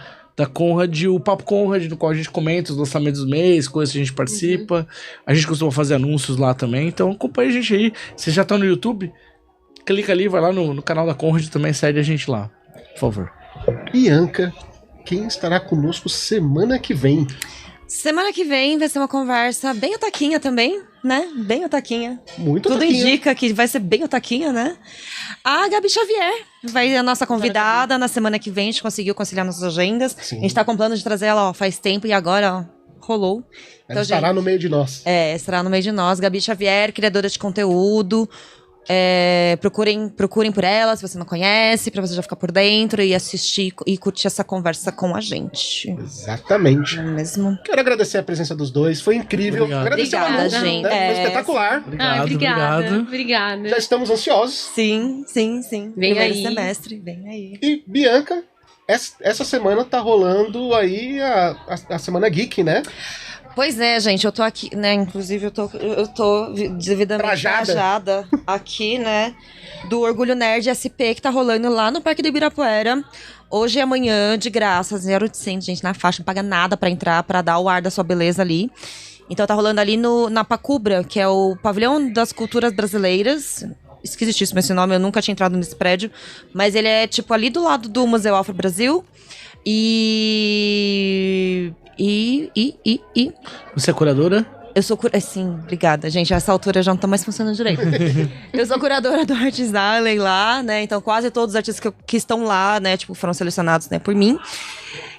Conrad o Papo Conrad, no qual a gente comenta os lançamentos do mês, coisas que a gente participa. A gente costuma fazer anúncios lá também, então acompanha a gente aí. Se já tá no YouTube, clica ali, vai lá no canal da Conrad também, segue a gente lá, por favor. Bianca, quem estará conosco semana que vem? Semana que vem vai ser uma conversa bem otaquinha também, né? Bem otaquinha. Muito Tudo taquinha. indica que vai ser bem otaquinha, né? A Gabi Xavier vai ser a nossa convidada na semana que vem. A gente conseguiu conciliar nossas agendas. Sim. A gente tá com plano de trazer ela faz tempo e agora rolou. Ela estará no meio de nós. Estará no meio de nós. Gabi Xavier, criadora de conteúdo. Procurem por ela, se você não conhece, pra você já ficar por dentro e assistir e curtir essa conversa com a gente. Exatamente. Não é mesmo? Quero agradecer a presença dos dois, foi incrível. Obrigado. Agradecer a Obrigada, Manu, gente. né? Foi espetacular. Obrigado. Obrigada. Já estamos ansiosos. Sim. Vem Primeiro aí. semestre, vem aí. E Bianca, essa semana tá rolando aí a Semana Geek, né? Pois é, gente, eu tô aqui, né? Inclusive, eu tô devidamente trajada aqui, né? Do Orgulho Nerd SP, que tá rolando lá no Parque do Ibirapuera. Hoje e amanhã, de graça, 0800, gente, na faixa, não paga nada pra entrar, pra dar o ar da sua beleza ali. Então tá rolando ali na Pacubra, que é o Pavilhão das Culturas Brasileiras. Esquisitíssimo esse nome, eu nunca tinha entrado nesse prédio. Mas ele é, tipo, ali do lado do Museu Afro Brasil. Você é curadora? Eu sou Sim, obrigada, gente. A essa altura já não tá mais funcionando direito. Eu sou curadora do Artist Alley lá, né? Então, quase todos os artistas que estão lá, né? Tipo, foram selecionados, né, por mim.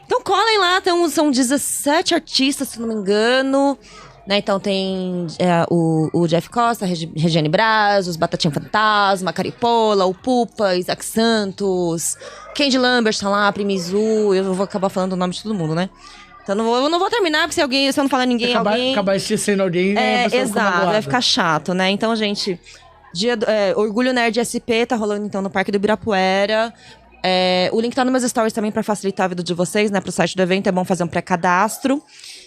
Então, colhem lá. São 17 artistas, se não me engano. Né? Então, tem o Jeff Costa, Regiane Braz, os Batatinha Fantasma, Caripola, o Pupa, Isaac Santos, Candy Lambert tá lá, Primizu. Eu vou acabar falando o nome de todo mundo, né? Então eu não vou terminar, porque se eu não falar ninguém, acabar esquecendo alguém, né? Exato, vai ficar chato, né? Então, gente, Orgulho Nerd SP tá rolando então no Parque do Ibirapuera. O link tá nos meus stories também pra facilitar a vida de vocês, né? Pro site do evento é bom fazer um pré-cadastro,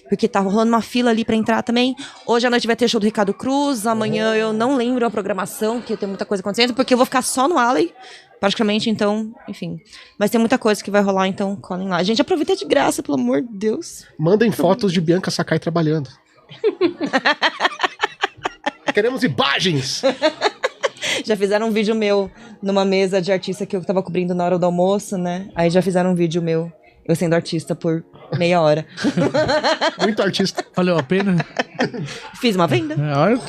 porque tá rolando uma fila ali pra entrar também. Hoje à noite vai ter show do Ricardo Cruz, amanhã eu não lembro a programação, porque tem muita coisa acontecendo, porque eu vou ficar só no Alley, praticamente, então, enfim. Mas tem muita coisa que vai rolar, então colhem lá. Gente, aproveita de graça, pelo amor de Deus. Mandem fotos de Bianca Sakai trabalhando. Queremos imagens! Já fizeram um vídeo meu numa mesa de artista que eu tava cobrindo na hora do almoço, né? Aí já fizeram um vídeo meu, eu sendo artista por meia hora. Muito artista. Valeu a pena? Fiz uma venda.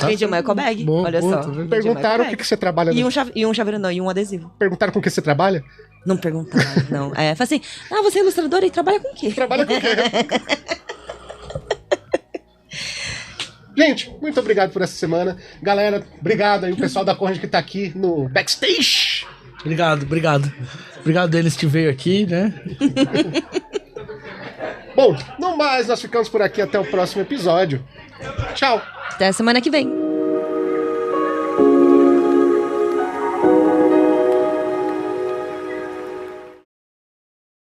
Vendi uma eco bag. Boa, olha boa, só. tá Perguntaram o que você trabalha. E um chaveiro, não, e um adesivo. Perguntaram com o que você trabalha? Não perguntaram, não. Falei assim, você é ilustradora e trabalha com o quê? Trabalha com o quê? Gente, muito obrigado por essa semana. Galera, obrigado aí o pessoal da Conrad que tá aqui no backstage. Obrigado. Obrigado, Denis, que veio aqui, né? Bom, no mais, nós ficamos por aqui até o próximo episódio. Tchau. Até a semana que vem.